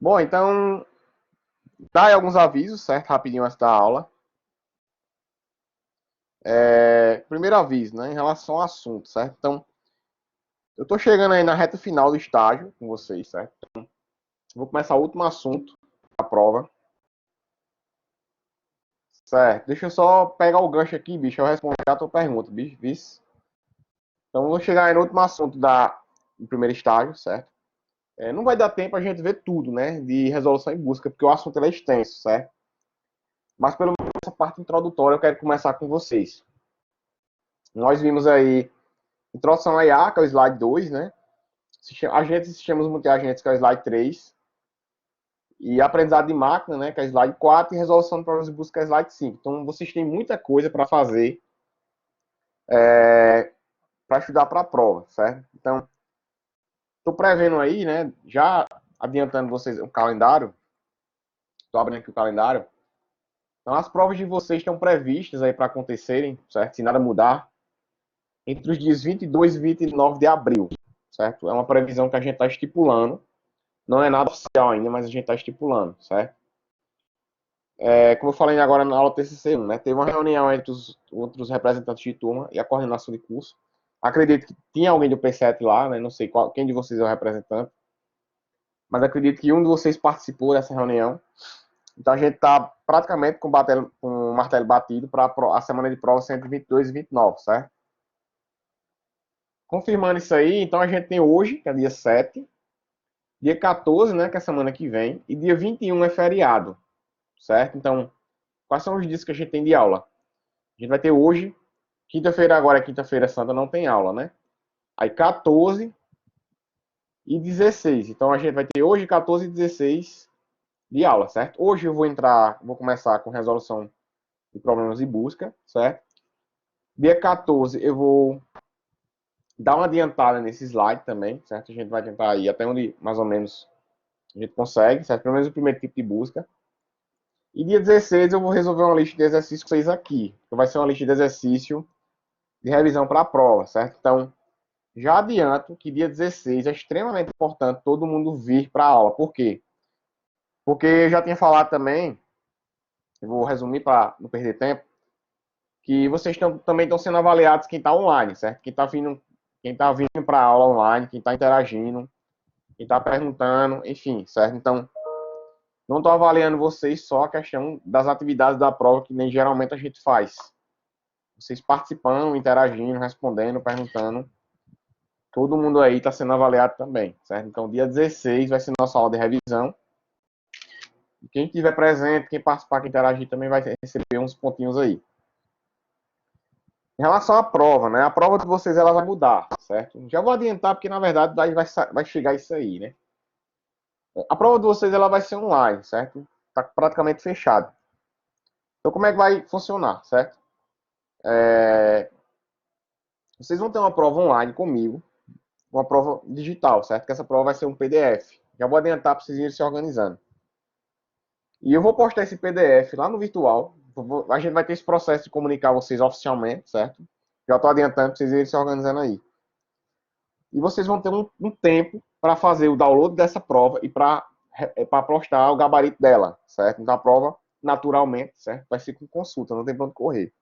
Bom, então, dá aí alguns avisos, certo? Rapidinho antes da aula. Primeiro aviso, né? Em relação ao assunto, certo? Então, eu tô chegando aí na reta final do estágio com vocês, certo? Vou começar o último assunto da prova. Certo. Deixa eu só pegar o gancho aqui, bicho. Eu responder a tua pergunta, bicho. Vice. Então, eu vou chegar aí no último assunto do primeiro estágio, certo? Não vai dar tempo a gente ver tudo, né? De resolução em busca, porque o assunto é extenso, certo? Mas pelo menos essa parte introdutória eu quero começar com vocês. Nós vimos aí introdução à IA, que é o slide 2, né? Agentes e sistemas multiagentes, que é o slide 3. E aprendizado de máquina, né? Que é o slide 4. E resolução de problemas de busca, que é o slide 5. Então, vocês têm muita coisa para fazer para estudar para a prova, certo? Então, estou prevendo aí, né? Já adiantando vocês o calendário. Estou abrindo aqui o calendário. Então, as provas de vocês estão previstas aí para acontecerem, certo? Se nada mudar, entre os dias 22 e 29 de abril, certo? É uma previsão que a gente está estipulando. Não é nada oficial ainda, mas a gente está estipulando, certo? Como eu falei agora na aula TCC1, né? Teve uma reunião entre os outros representantes de turma e a coordenação de curso. Acredito que tinha alguém do P7 lá, né? Não sei quem de vocês é o representante, mas acredito que um de vocês participou dessa reunião. Então a gente está praticamente com o martelo batido para a semana de prova 122 e 29, certo? Confirmando isso aí, então a gente tem hoje, que é dia 7, dia 14, né, que é a semana que vem, e dia 21 é feriado, certo? Então, quais são os dias que a gente tem de aula? A gente vai ter hoje, quinta-feira agora é quinta-feira santa, não tem aula, né? Aí 14 e 16. Então a gente vai ter hoje 14 e 16 de aula, certo? Hoje eu vou começar com resolução de problemas de busca, certo? Dia 14 eu vou dar uma adiantada nesse slide também, certo? A gente vai tentar ir até onde mais ou menos a gente consegue, certo? Pelo menos o primeiro tipo de busca. E dia 16 eu vou resolver uma lista de exercícios com vocês aqui. Que vai ser uma lista de exercício de revisão para a prova, certo? Então, já adianto que dia 16 é extremamente importante todo mundo vir para a aula. Por quê? Porque eu já tinha falado também, eu vou resumir para não perder tempo, que também estão sendo avaliados quem está online, certo? Quem tá vindo para a aula online, quem está interagindo, quem está perguntando, enfim, certo? Então, não estou avaliando vocês só a questão das atividades da prova, que nem geralmente a gente faz. Vocês participando, interagindo, respondendo, perguntando, todo mundo aí está sendo avaliado também, certo? Então, dia 16 vai ser nossa aula de revisão. E quem estiver presente, quem participar, quem interagir, também vai receber uns pontinhos aí. Em relação à prova, né? A prova de vocês ela vai mudar, certo? Já vou adiantar, porque na verdade vai chegar isso aí, né? A prova de vocês ela vai ser online, certo? Está praticamente fechado. Então, como é que vai funcionar, certo? Vocês vão ter uma prova online comigo, uma prova digital, certo? Que essa prova vai ser um PDF. Já vou adiantar para vocês irem se organizando. E eu vou postar esse PDF lá no virtual. A gente vai ter esse processo de comunicar vocês oficialmente, certo? Já estou adiantando para vocês irem se organizando aí. E vocês vão ter um tempo para fazer o download dessa prova e para postar o gabarito dela, certo? Então a prova, naturalmente, certo? Vai ser com consulta, não tem para onde correr.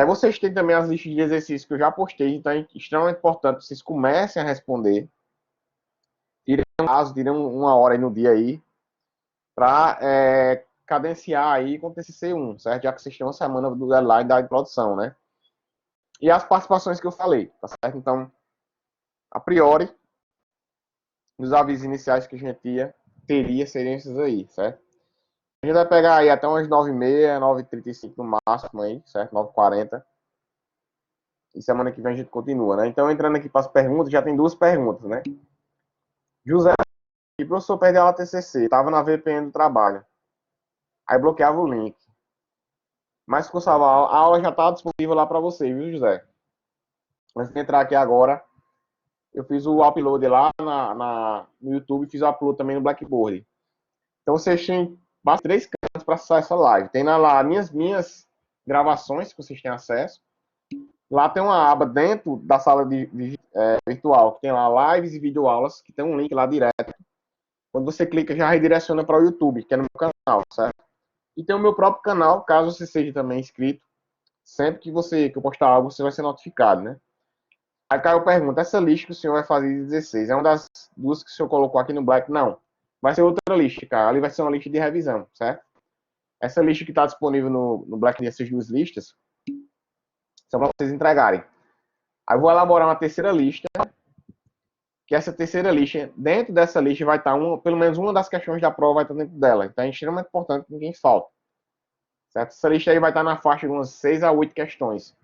Vocês têm também as listas de exercícios que eu já postei, então é extremamente importante que vocês comecem a responder. Tirem um caso, tirem uma hora aí no dia aí, para cadenciar aí com o TCC1, certo? Já que vocês têm uma semana do deadline da introdução, né? E as participações que eu falei, tá certo? Então, a priori, os avisos iniciais que a gente teria seriam esses aí, certo? A gente vai pegar aí até umas 9h30, 9h35 no máximo aí, certo? 9h40. E semana que vem a gente continua, né? Então, entrando aqui para as perguntas, já tem duas perguntas, né? José, professor, perdeu a TCC, estava na VPN do trabalho. Aí bloqueava o link. Mas ficou salvo, a aula já está disponível lá para você, viu, José? Antes de entrar aqui agora, eu fiz o upload lá no YouTube e fiz o upload também no Blackboard. Então vocês têm basta 3 canais para acessar essa live. Tem lá minhas gravações que vocês têm acesso. Lá tem uma aba dentro da sala virtual que tem lá lives e videoaulas, que tem um link lá direto Quando você clica, já redireciona para o YouTube, que é no meu canal, certo? E tem o meu próprio canal, caso você seja também inscrito. Sempre que eu postar algo, você vai ser notificado, né? Aí Caio pergunta, essa lista que o senhor vai fazer de 16, é uma das duas que o senhor colocou aqui no Black? Não. Vai ser outra lista, cara. Ali vai ser uma lista de revisão, certo? Essa lista que está disponível no Black, essas duas listas, são para vocês entregarem. Aí eu vou elaborar uma terceira lista, que essa terceira lista, dentro dessa lista vai estar pelo menos uma das questões da prova vai estar dentro dela. Então é extremamente importante que ninguém falte. Certo? Essa lista aí vai estar na faixa de umas 6 a 8 questões.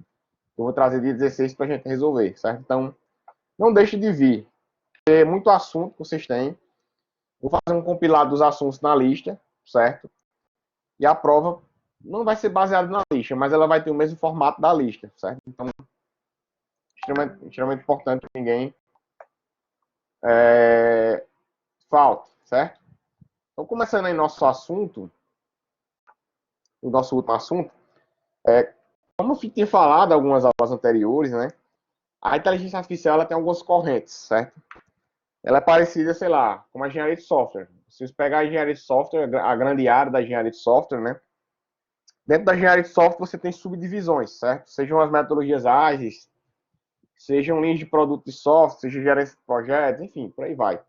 Eu vou trazer dia 16 para a gente resolver, certo? Então, não deixe de vir. Tem muito assunto que vocês têm. Vou fazer um compilado dos assuntos na lista, certo? E a prova não vai ser baseada na lista, mas ela vai ter o mesmo formato da lista, certo? Então, extremamente importante que ninguém falte, certo? Então, começando aí nosso assunto, o nosso último assunto, como eu tinha falado em algumas aulas anteriores, né? A inteligência artificial ela tem algumas correntes, certo? Ela é parecida, sei lá, com a engenharia de software. Se você pegar a engenharia de software, a grande área da engenharia de software, né? Dentro da engenharia de software você tem subdivisões, certo? Sejam as metodologias ágeis, sejam linhas de produto de software, seja gerência de projetos, enfim, por aí vai.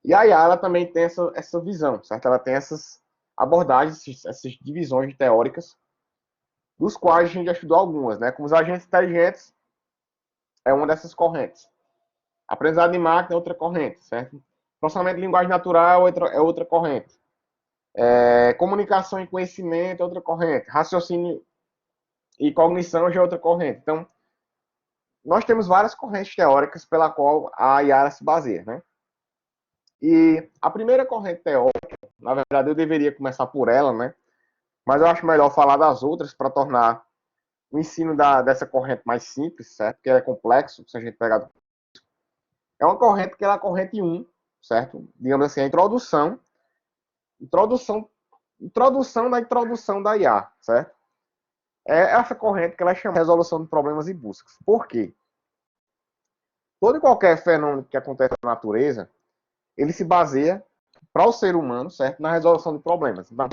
E a IA ela também tem essa visão, certo? Ela tem essas abordagens, essas divisões teóricas, dos quais a gente já estudou algumas, né? Como os agentes inteligentes é uma dessas correntes. Aprendizado de máquina é outra corrente, certo? Processamento de linguagem natural é outra corrente. Comunicação e conhecimento é outra corrente. Raciocínio e cognição já é outra corrente. Então, nós temos várias correntes teóricas pela qual a IA se baseia, né? E a primeira corrente teórica, na verdade, eu deveria começar por ela, né? Mas eu acho melhor falar das outras para tornar o ensino dessa corrente mais simples, certo? Porque ela é complexo, se a gente pegar. É uma corrente que é a corrente 1, certo? Digamos assim, a introdução, introdução da IA, certo? É essa corrente que ela chama de resolução de problemas e buscas. Por quê? Todo e qualquer fenômeno que acontece na natureza, ele se baseia para o ser humano, certo? Na resolução de problemas. Então,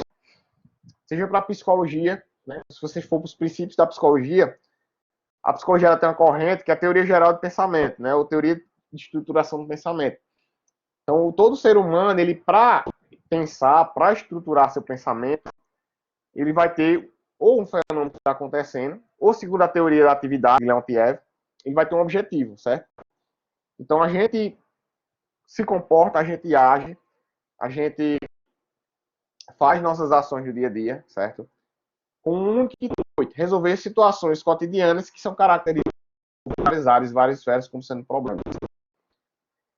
seja para a psicologia, né? Se você for para os princípios da psicologia, a psicologia tem uma corrente que é a teoria geral de pensamento, né? Ou teoria de estruturação do pensamento. Então, todo ser humano, ele para pensar, para estruturar seu pensamento, ele vai ter ou um fenômeno que está acontecendo, ou segundo a teoria da atividade de Leontief, ele vai ter um objetivo, certo? Então, a gente se comporta, a gente age, a gente faz nossas ações do dia a dia, certo? Com um intuito, resolver situações cotidianas que são caracterizadas em várias áreas, várias esferas, como sendo problemas.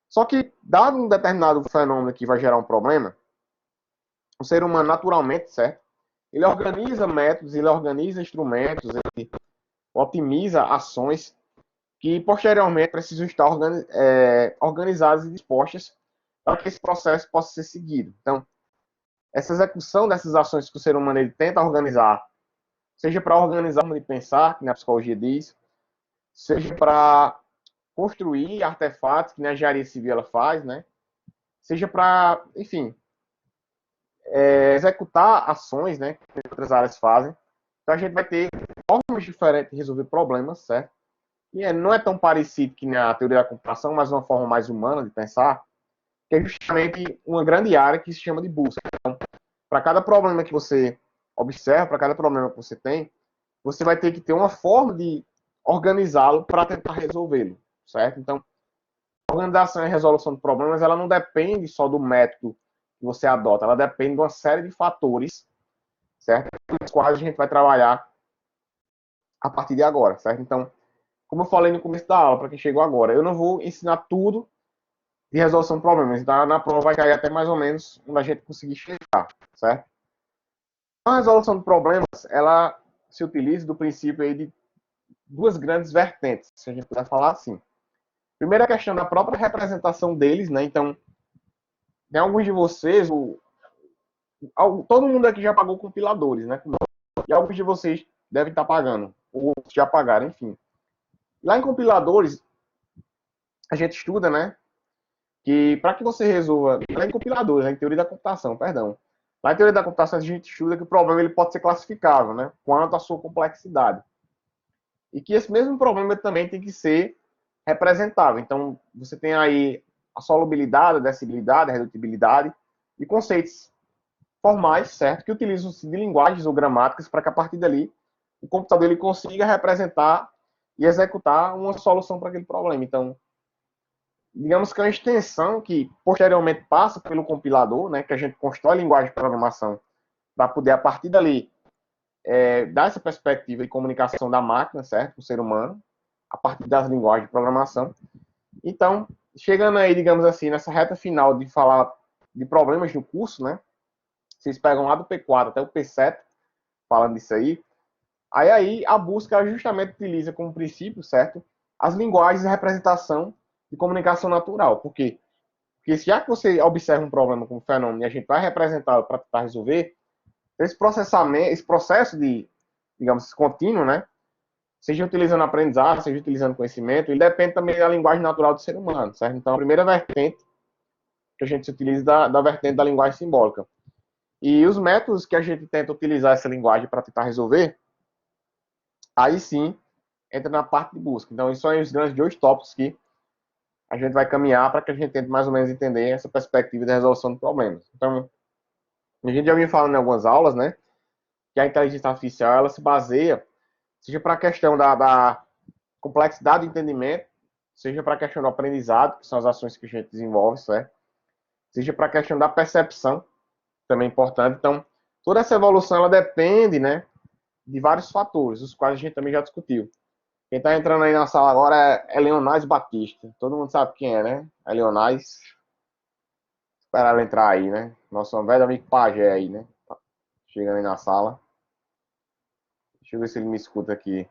Só que, dado um determinado fenômeno que vai gerar um problema, o ser humano, naturalmente, certo? Ele organiza métodos, ele organiza instrumentos, ele otimiza ações que, posteriormente, precisam estar organizadas e dispostas para que esse processo possa ser seguido. Então, essa execução dessas ações que o ser humano ele tenta organizar, seja para organizar como de pensar, que na psicologia diz, seja para construir artefatos, que na engenharia civil ela faz, né? Seja para, enfim, executar ações, né, que outras áreas fazem. Então a gente vai ter formas diferentes de resolver problemas, certo? E não é tão parecido que na teoria da computação, mas uma forma mais humana de pensar, que é justamente uma grande área que se chama de busca. Então, para cada problema que você observa, para cada problema que você tem, você vai ter que ter uma forma de organizá-lo para tentar resolvê-lo, certo? Então, a organização e resolução de problemas, ela não depende só do método que você adota, ela depende de uma série de fatores, certo? Com os quais a gente vai trabalhar a partir de agora, certo? Então, como eu falei no começo da aula, para quem chegou agora, eu não vou ensinar tudo de resolução de problemas, então na prova vai cair até mais ou menos onde a gente conseguir chegar, certo? A resolução de problemas, ela se utiliza do princípio aí de duas grandes vertentes, se a gente puder falar assim. Primeiro, a questão da própria representação deles, né? Então, tem alguns de vocês, todo mundo aqui já pagou compiladores, né? E alguns de vocês devem estar pagando, ou já pagaram, enfim. Lá em compiladores, a gente estuda, né? que para que você resolva, ela é em compiladores, né, em teoria da computação, perdão. Na teoria da computação, a gente estuda que o problema ele pode ser classificável, né, quanto à sua complexidade. E que esse mesmo problema também tem que ser representável. Então, você tem aí a solubilidade, a descibilidade, a redutibilidade e conceitos formais, certo? Que utilizam-se de linguagens ou gramáticas para que a partir dali o computador ele consiga representar e executar uma solução para aquele problema. Então, digamos que é uma extensão que posteriormente passa pelo compilador, né, que a gente constrói a linguagem de programação para poder, a partir dali, dar essa perspectiva de comunicação da máquina, certo, com o ser humano, a partir das linguagens de programação. Então, chegando aí, digamos assim, nessa reta final de falar de problemas no curso, né, vocês pegam lá do P4 até o P7, falando disso aí, aí a busca justamente utiliza como princípio, certo, as linguagens de representação de comunicação natural. Por quê? Porque já que você observa um problema como fenômeno e a gente vai representá-lo para tentar resolver, esse processamento, esse processo de, digamos, contínuo, né, seja utilizando aprendizagem, seja utilizando conhecimento, ele depende também da linguagem natural do ser humano, certo? Então, a primeira vertente que a gente se utiliza da vertente da linguagem simbólica. E os métodos que a gente tenta utilizar essa linguagem para tentar resolver, aí sim, entra na parte de busca. Então, isso são os grandes dois tópicos que a gente vai caminhar para que a gente tente mais ou menos entender essa perspectiva de resolução de problemas. Então, a gente já vinha falando em algumas aulas, né, que a inteligência artificial, ela se baseia, seja para a questão da complexidade do entendimento, seja para a questão do aprendizado, que são as ações que a gente desenvolve, certo? Seja para a questão da percepção, também importante. Então, toda essa evolução, ela depende, né, de vários fatores, os quais a gente também já discutiu. Quem está entrando aí na sala agora é Leonais Batista. Todo mundo sabe quem é, né? É Leonais. Esperar ela entrar aí, né? Nosso velho amigo Pajé aí, né? Chegando aí na sala. Deixa eu ver se ele me escuta aqui.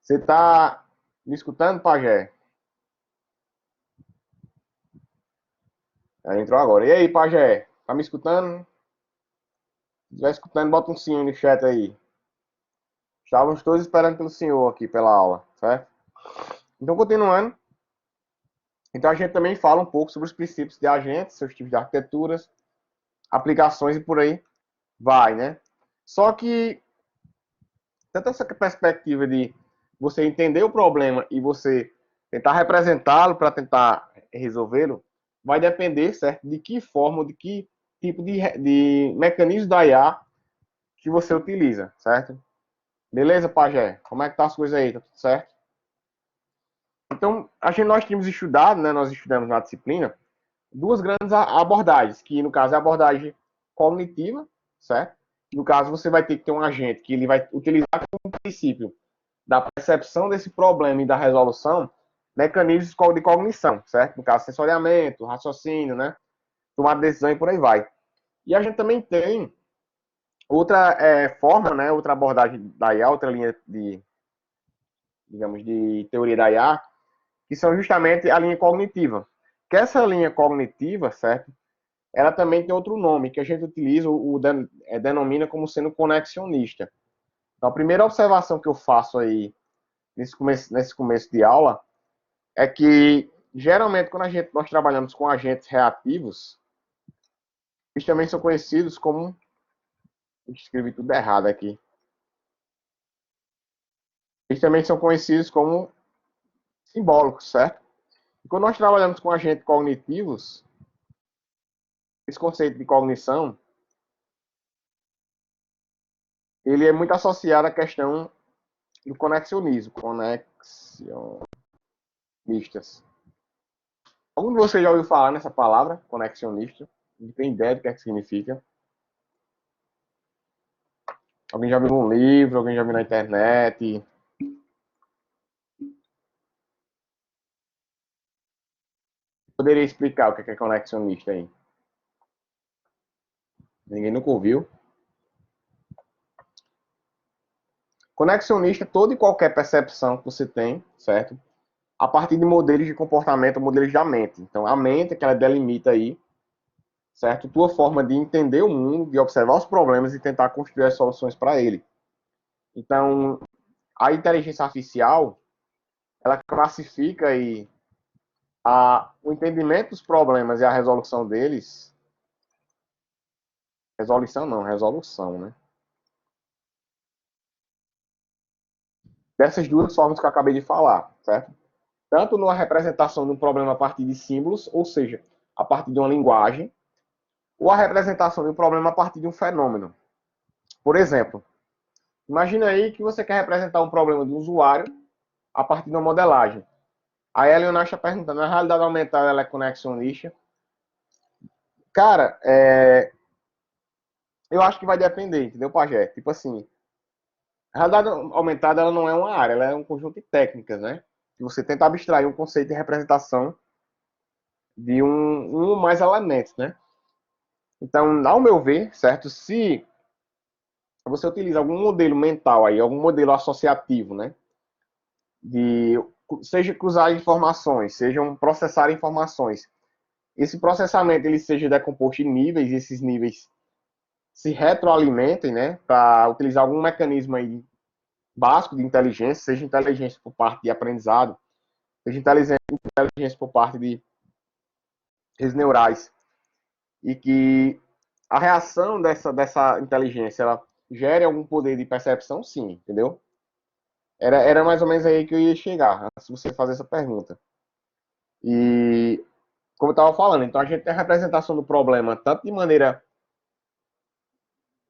Você tá me escutando, Pajé? Ela entrou agora. E aí, Pajé? Tá me escutando? Se estiver escutando, bota um sim no chat aí. Estávamos todos esperando pelo senhor aqui, pela aula, certo? Então, continuando. Então, a gente também fala um pouco sobre os princípios de agentes, seus tipos de arquiteturas, aplicações e por aí vai, né? Só que, tanto essa perspectiva de você entender o problema e você tentar representá-lo para tentar resolvê-lo, vai depender, certo, de que forma, de que tipo de mecanismo da IA que você utiliza, certo? Beleza, Pajé? Como é que tá as coisas aí? Tá tudo certo? Então, nós tínhamos estudado, né, nós estudamos na disciplina, duas grandes abordagens, que no caso é a abordagem cognitiva, certo? No caso, você vai ter que ter um agente que ele vai utilizar como princípio da percepção desse problema e da resolução mecanismos de cognição, certo? No caso, sensoriamento, raciocínio, né? Tomada de decisão e por aí vai. E a gente também tem outra forma, né? Outra abordagem da IA, outra linha de, digamos, de teoria da IA, que são justamente a linha cognitiva. Que essa linha cognitiva, certo? Ela também tem outro nome, que a gente utiliza, denomina como sendo conexionista. Então, a primeira observação que eu faço aí nesse começo de aula é que, geralmente, quando nós trabalhamos com agentes reativos, eles também são conhecidos como... Escrevi tudo errado aqui. Eles também são conhecidos como simbólicos, certo? E quando nós trabalhamos com agentes cognitivos, esse conceito de cognição, ele é muito associado à questão do conexionismo, conexionistas. Algum de vocês já ouviu falar nessa palavra, conexionista? Não tem ideia do que é que significa. Alguém já viu num livro, alguém já viu na internet? Poderia explicar o que é conexionista aí? Ninguém nunca ouviu? Conexionista é toda e qualquer percepção que você tem, certo? A partir de modelos de comportamento, modelos da mente. Então, a mente é que ela delimita aí, certo? Tua forma de entender o mundo, de observar os problemas e tentar construir as soluções para ele. Então, a inteligência artificial, ela classifica aí O entendimento dos problemas e a resolução deles, resolução não, resolução, né? Dessas duas formas que eu acabei de falar, certo? Tanto numa representação de um problema a partir de símbolos, ou seja, a partir de uma linguagem, ou a representação de um problema a partir de um fenômeno. Por exemplo, imagina aí que você quer representar um problema do usuário a partir de uma modelagem. Aí a Leonardo está perguntando, a realidade aumentada ela é conexionista? Cara, eu acho que vai depender, entendeu, Pajé? Tipo assim, a realidade aumentada ela não é uma área, ela é um conjunto de técnicas, né? Que você tenta abstrair um conceito de representação de um ou mais elementos, né? Então, ao meu ver, certo? Se você utiliza algum modelo mental aí, algum modelo associativo, né? De seja cruzar informações, seja processar informações. Esse processamento ele seja decomposto em níveis, e esses níveis se retroalimentem, né? Para utilizar algum mecanismo aí básico de inteligência, seja inteligência por parte de aprendizado, seja inteligência por parte de redes neurais, e que a reação dessa inteligência ela gere algum poder de percepção, sim, entendeu? Era mais ou menos aí que eu ia chegar, antes de você fazer essa pergunta. E, como eu estava falando, então a gente tem a representação do problema tanto de maneira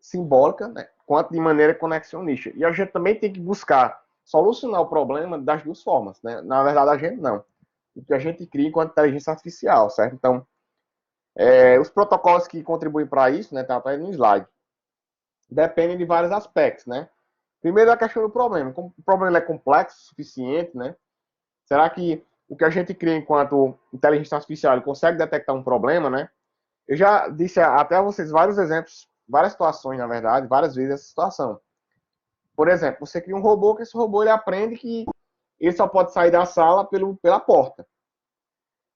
simbólica, né, quanto de maneira conexionista. E a gente também tem que buscar solucionar o problema das duas formas, né? Na verdade, a gente não. O que a gente cria enquanto inteligência artificial, certo? Então, os protocolos que contribuem para isso, né, tá até no slide, dependem de vários aspectos, né? Primeiro, a questão do problema. Como o problema é complexo o suficiente, né? Será que o que a gente cria enquanto inteligência artificial consegue detectar um problema, né? Eu já disse até a vocês vários exemplos, várias situações, na verdade, várias vezes essa situação. Por exemplo, você cria um robô que esse robô ele aprende que ele só pode sair da sala pela porta.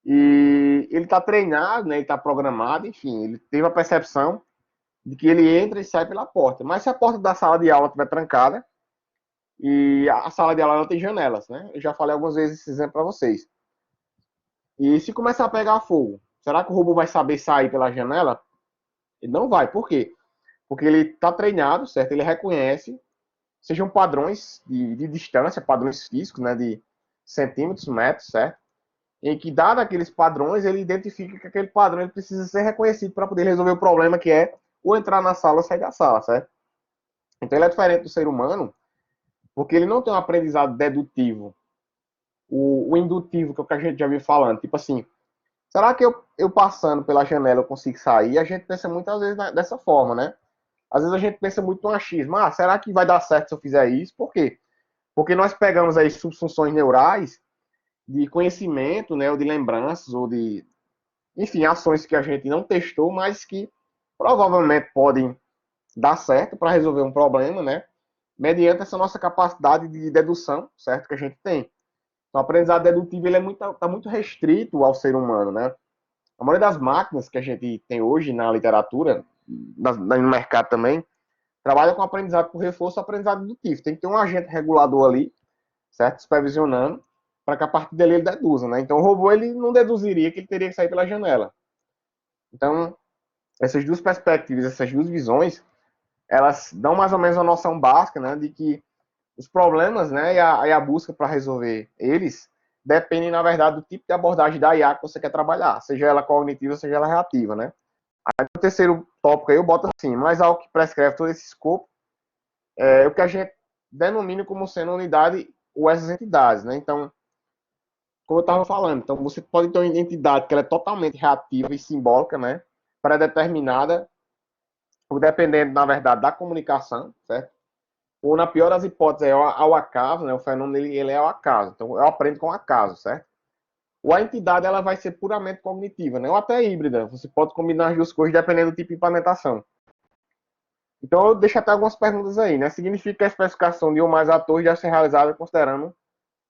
E ele está treinado, né, ele está programado, enfim, ele tem uma percepção de que ele entra e sai pela porta. Mas se a porta da sala de aula estiver trancada e a sala de aula não tem janelas, né? Eu já falei algumas vezes esse exemplo para vocês. E se começar a pegar fogo, será que o robô vai saber sair pela janela? Ele não vai. Por quê? Porque ele está treinado, certo? Ele reconhece, sejam padrões de distância, padrões físicos, né? De centímetros, metros, certo? Em que, dado aqueles padrões, ele identifica que aquele padrão ele precisa ser reconhecido para poder resolver o problema que é ou entrar na sala ou sair da sala, certo? Então ele é diferente do ser humano, porque ele não tem um aprendizado dedutivo, o indutivo, que é o que a gente já viu falando. Tipo assim, será que eu passando pela janela eu consigo sair? A gente pensa muitas vezes dessa forma, né? Às vezes a gente pensa muito no achismo. Ah, será que vai dar certo se eu fizer isso? Por quê? Porque nós pegamos aí subfunções neurais de conhecimento, né, ou de lembranças, ou de, enfim, ações que a gente não testou, mas que provavelmente podem dar certo para resolver um problema, né? Mediante essa nossa capacidade de dedução, certo? Que a gente tem. Então, o aprendizado dedutivo ele tá muito restrito ao ser humano, né? A maioria das máquinas que a gente tem hoje na literatura, no mercado também, trabalha com aprendizado por reforço e aprendizado dedutivo. Tem que ter um agente regulador ali, certo? Supervisionando, para que a partir dele ele deduza, né? Então, o robô ele não deduziria que ele teria que sair pela janela. Então, essas duas perspectivas, essas duas visões, elas dão mais ou menos uma noção básica, né, de que os problemas, né, e a busca para resolver eles dependem, na verdade, do tipo de abordagem da IA que você quer trabalhar, seja ela cognitiva, seja ela reativa, né. Aí, no terceiro tópico aí, eu boto assim, mas algo que prescreve todo esse escopo é o que a gente denomina como sendo unidade ou essas entidades, né. Então, como eu estava falando, então você pode ter uma entidade que ela é totalmente reativa e simbólica, né, pré-determinada, ou dependendo, na verdade, da comunicação, certo? Ou na pior das hipóteses, é ao acaso, né? O fenômeno ele é ao acaso. Então eu aprendo com o acaso, certo? Ou a entidade ela vai ser puramente cognitiva, né? Ou até híbrida. Você pode combinar as duas coisas dependendo do tipo de implementação. Então eu deixo até algumas perguntas aí, né? Significa que a especificação de um ou mais atores deve ser realizada considerando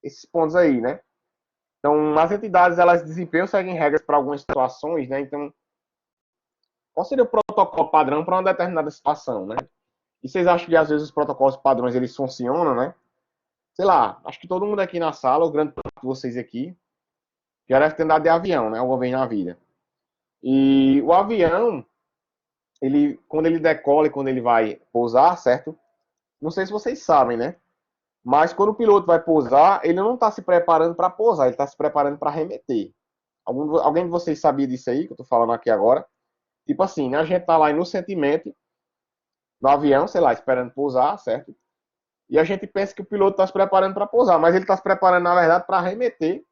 esses pontos aí, né? Então as entidades elas desempenham seguem regras para algumas situações, né? Então qual seria o protocolo padrão para uma determinada situação, né? E vocês acham que às vezes os protocolos padrões eles funcionam, né? Sei lá, acho que todo mundo aqui na sala, ou grande parte de vocês aqui, Já deve ter andado de avião, né? Alguma vez na vida. E o avião, ele, quando ele decola e quando ele vai pousar, certo? Não sei se vocês sabem, né? Mas quando o piloto vai pousar, ele não está se preparando para pousar, ele está se preparando para arremeter. Alguém de vocês sabia disso aí que eu tô falando aqui agora? Tipo assim, né? A gente tá lá inocentemente no avião, sei lá, esperando pousar, certo? E a gente pensa que o piloto está se preparando para pousar, mas ele está se preparando, na verdade, para arremeter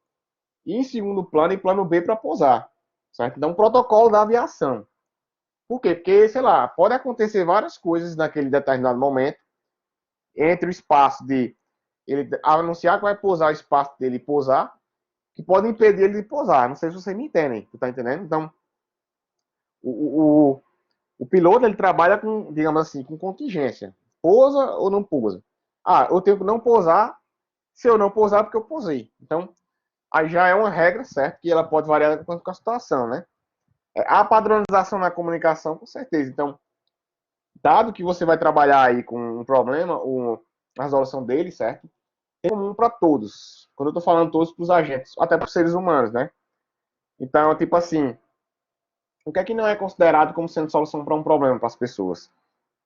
e em segundo plano e plano B para pousar, certo? Então, um protocolo da aviação. Por quê? Porque, sei lá, pode acontecer várias coisas naquele determinado momento, entre o espaço de ele anunciar que vai pousar, o espaço dele pousar, que pode impedir ele de pousar. Não sei se vocês me entendem, tu tá entendendo? Então, o, o, o piloto, ele trabalha com, digamos assim, com contingência. Pousa ou não pousa? Ah, eu tenho que não pousar, se eu não pousar, porque eu posei. Então, aí já é uma regra, certo? Que ela pode variar de acordo com a situação, né? A padronização na comunicação, com certeza. Então, dado que você vai trabalhar aí com um problema, ou a resolução dele, certo? É comum para todos. Quando eu estou falando todos para os agentes, até para os seres humanos, né? Então, tipo assim, o que é que não é considerado como sendo solução para um problema para as pessoas?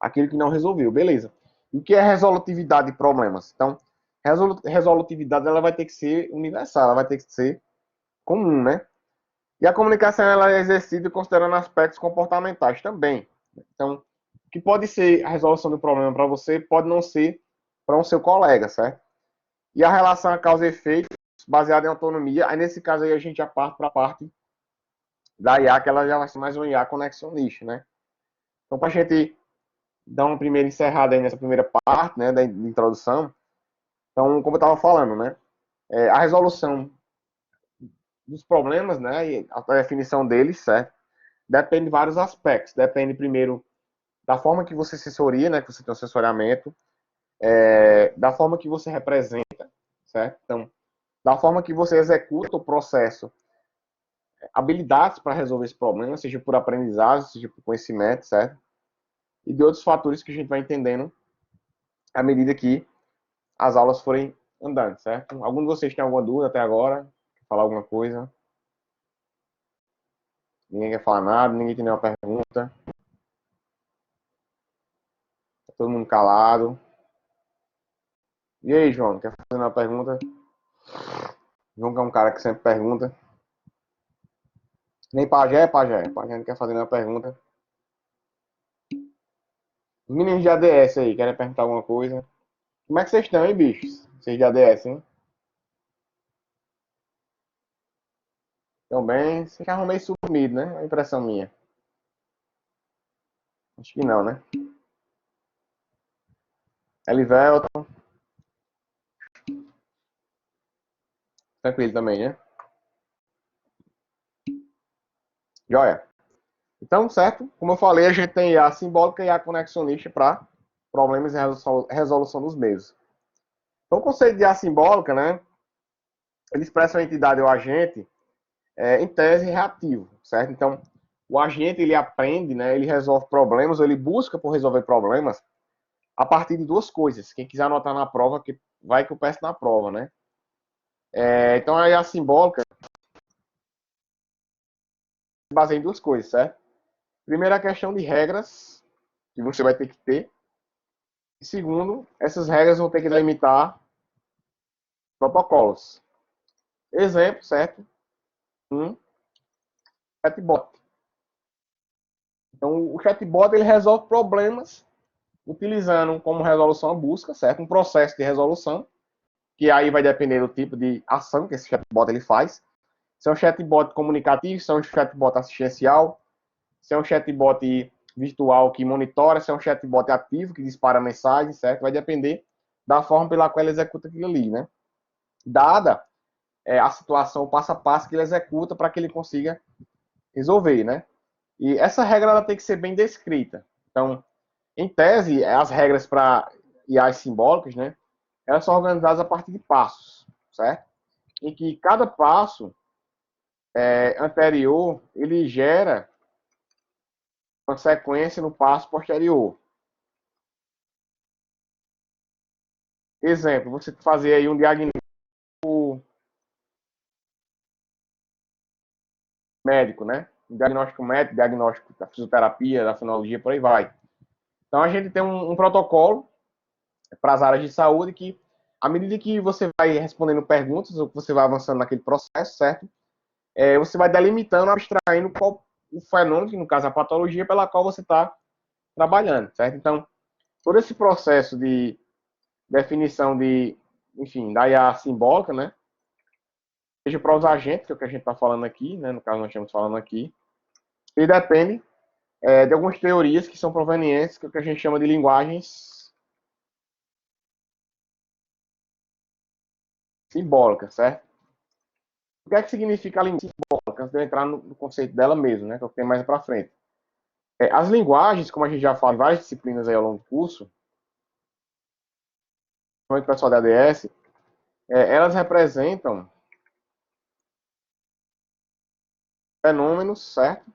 Aquilo que não resolveu, beleza. E o que é resolutividade de problemas? Então, resolutividade ela vai ter que ser universal, ela vai ter que ser comum, né? E a comunicação ela é exercida considerando aspectos comportamentais também. Então, o que pode ser a resolução do problema para você pode não ser para um seu colega, certo? E a relação a causa e efeito baseada em autonomia, aí nesse caso aí a gente já parte para a parte da IA, que ela já vai ser mais uma IA conexionista, né? Então, para a gente dar uma primeira encerrada aí nessa primeira parte, né, da introdução, então, como eu estava falando, né, a resolução dos problemas, né, e a definição deles, certo? Depende de vários aspectos. Depende, primeiro, da forma que você assessoria, né, que você tem o assessoramento, da forma que você representa, certo? Então, da forma que você executa o processo, habilidades para resolver esse problema, seja por aprendizagem, seja por conhecimento, certo? E de outros fatores que a gente vai entendendo à medida que as aulas forem andando, certo? Algum de vocês tem alguma dúvida até agora? Quer falar alguma coisa? Ninguém quer falar nada, ninguém tem nenhuma pergunta. Tá todo mundo calado. E aí, João, quer fazer uma pergunta? João que é um cara que sempre pergunta. Nem Pajé, Pajé. Pajé não quer fazer nenhuma pergunta. Os meninos de ADS aí, querem perguntar alguma coisa? Como é que vocês estão, hein, bichos? Vocês de ADS, hein? Estão bem? Vocês estavam meio sumido, né? É a impressão minha. Acho que não, né? Elivelton, tranquilo também, né? Joia. Então, certo? Como eu falei, a gente tem a simbólica e a conexionista para problemas e resolução dos mesmos. Então, o conceito de assimbólica, né? Ele expressa a entidade ou agente em tese reativo, certo? Então, o agente ele aprende, né? Ele resolve problemas, ou ele busca por resolver problemas a partir de duas coisas. Quem quiser anotar na prova, que vai que eu peço na prova, né? Então, aí a simbólica se baseia em duas coisas, certo? Primeiro, a questão de regras que você vai ter que ter. E segundo, essas regras vão ter que delimitar protocolos. Exemplo, certo? Um chatbot. Então, o chatbot ele resolve problemas utilizando como resolução a busca, certo? Um processo de resolução, que aí vai depender do tipo de ação que esse chatbot ele faz. Se é um chatbot comunicativo, se é um chatbot assistencial, se é um chatbot virtual que monitora, se é um chatbot ativo que dispara mensagens, certo? Vai depender da forma pela qual ele executa aquilo ali, né? Dada a situação, o passo a passo que ele executa para que ele consiga resolver, né? E essa regra ela tem que ser bem descrita. Então, em tese, as regras para IAs simbólicas, né? Elas são organizadas a partir de passos, certo? Em que cada passo anterior ele gera uma sequência no passo posterior. Exemplo, você fazer aí um diagnóstico médico, né? Diagnóstico médico, diagnóstico da fisioterapia, da fonologia, por aí vai. Então a gente tem um protocolo para as áreas de saúde que, à medida que você vai respondendo perguntas, ou que você vai avançando naquele processo, certo? Você vai delimitando, abstraindo qual o fenômeno, que no caso é a patologia, pela qual você está trabalhando, certo? Então, todo esse processo de definição de, enfim, da IA simbólica, né? Seja para os agentes, que é o que a gente está falando aqui, né? No caso, nós estamos falando aqui, e depende de algumas teorias que são provenientes, que é o que a gente chama de linguagens simbólicas, certo? O que é que significa a linguagem simbólica? Antes de eu entrar no conceito dela mesmo, né? Que eu tenho mais para frente. As linguagens, como a gente já fala em várias disciplinas aí ao longo do curso, principalmente o pessoal da ADS, elas representam fenômenos, certo?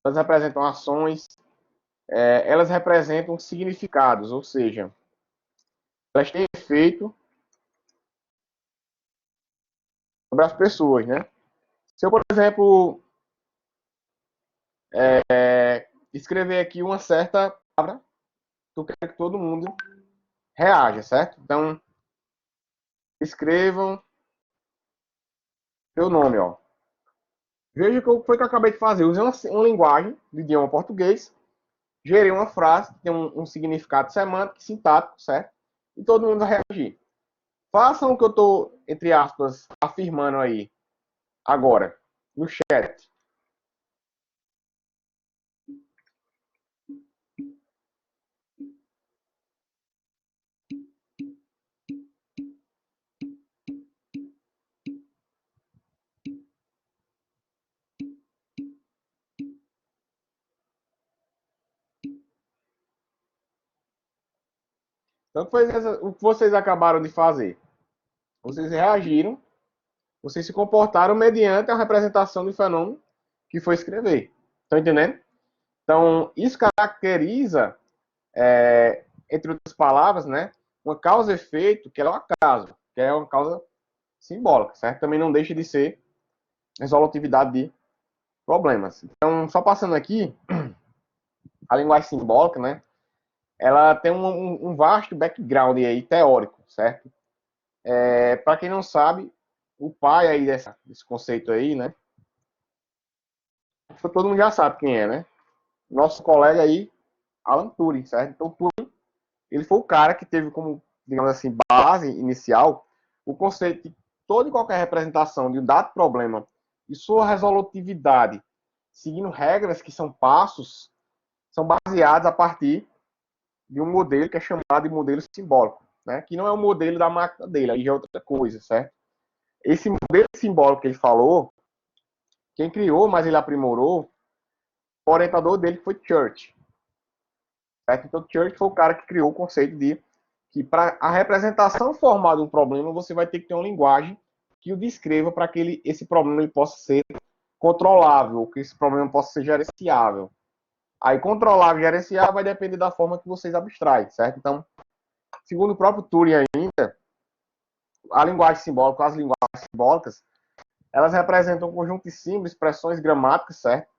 Elas representam ações, elas representam significados, ou seja, elas têm efeito sobre as pessoas, né? Se eu, por exemplo, escrever aqui uma certa palavra, eu quero que todo mundo reaja, certo? Então, escrevam seu nome, ó. Veja o que foi que eu acabei de fazer. Usei uma linguagem do idioma português, gerei uma frase que tem um significado semântico, sintático, certo? E todo mundo vai reagir. Façam o que eu estou, entre aspas, afirmando aí, agora, no chat. Então, foi o que vocês acabaram de fazer. Vocês reagiram, vocês se comportaram mediante a representação do fenômeno que foi escrever. Estão entendendo? Então, isso caracteriza, entre outras palavras, né, uma causa e efeito, que é um acaso, que é uma causa simbólica, certo? Também não deixa de ser resolutividade de problemas. Então, só passando aqui, a linguagem simbólica, né, ela tem um vasto background aí, teórico, certo? Para quem não sabe, o pai aí desse conceito aí, né, todo mundo já sabe quem é, né? Nosso colega aí, Alan Turing, certo? Então, Turing, ele foi o cara que teve como, digamos assim, base inicial o conceito de toda e qualquer representação de um dado problema e sua resolutividade, seguindo regras que são passos, são baseados a partir de um modelo que é chamado de modelo simbólico, né? Que não é o modelo da máquina dele, aí já é outra coisa, certo? Esse modelo simbólico que ele falou, quem criou, mas ele aprimorou, o orientador dele foi Church. Certo? Então, Church foi o cara que criou o conceito de que para a representação formal de um problema, você vai ter que ter uma linguagem que o descreva para que esse problema ele possa ser controlável, que esse problema possa ser gerenciável. Aí, controlável e gerenciável vai depender da forma que vocês abstraem, certo? Então, segundo o próprio Turing ainda, a linguagem simbólica, as linguagens simbólicas, elas representam um conjunto de símbolos, expressões, gramáticas, certo?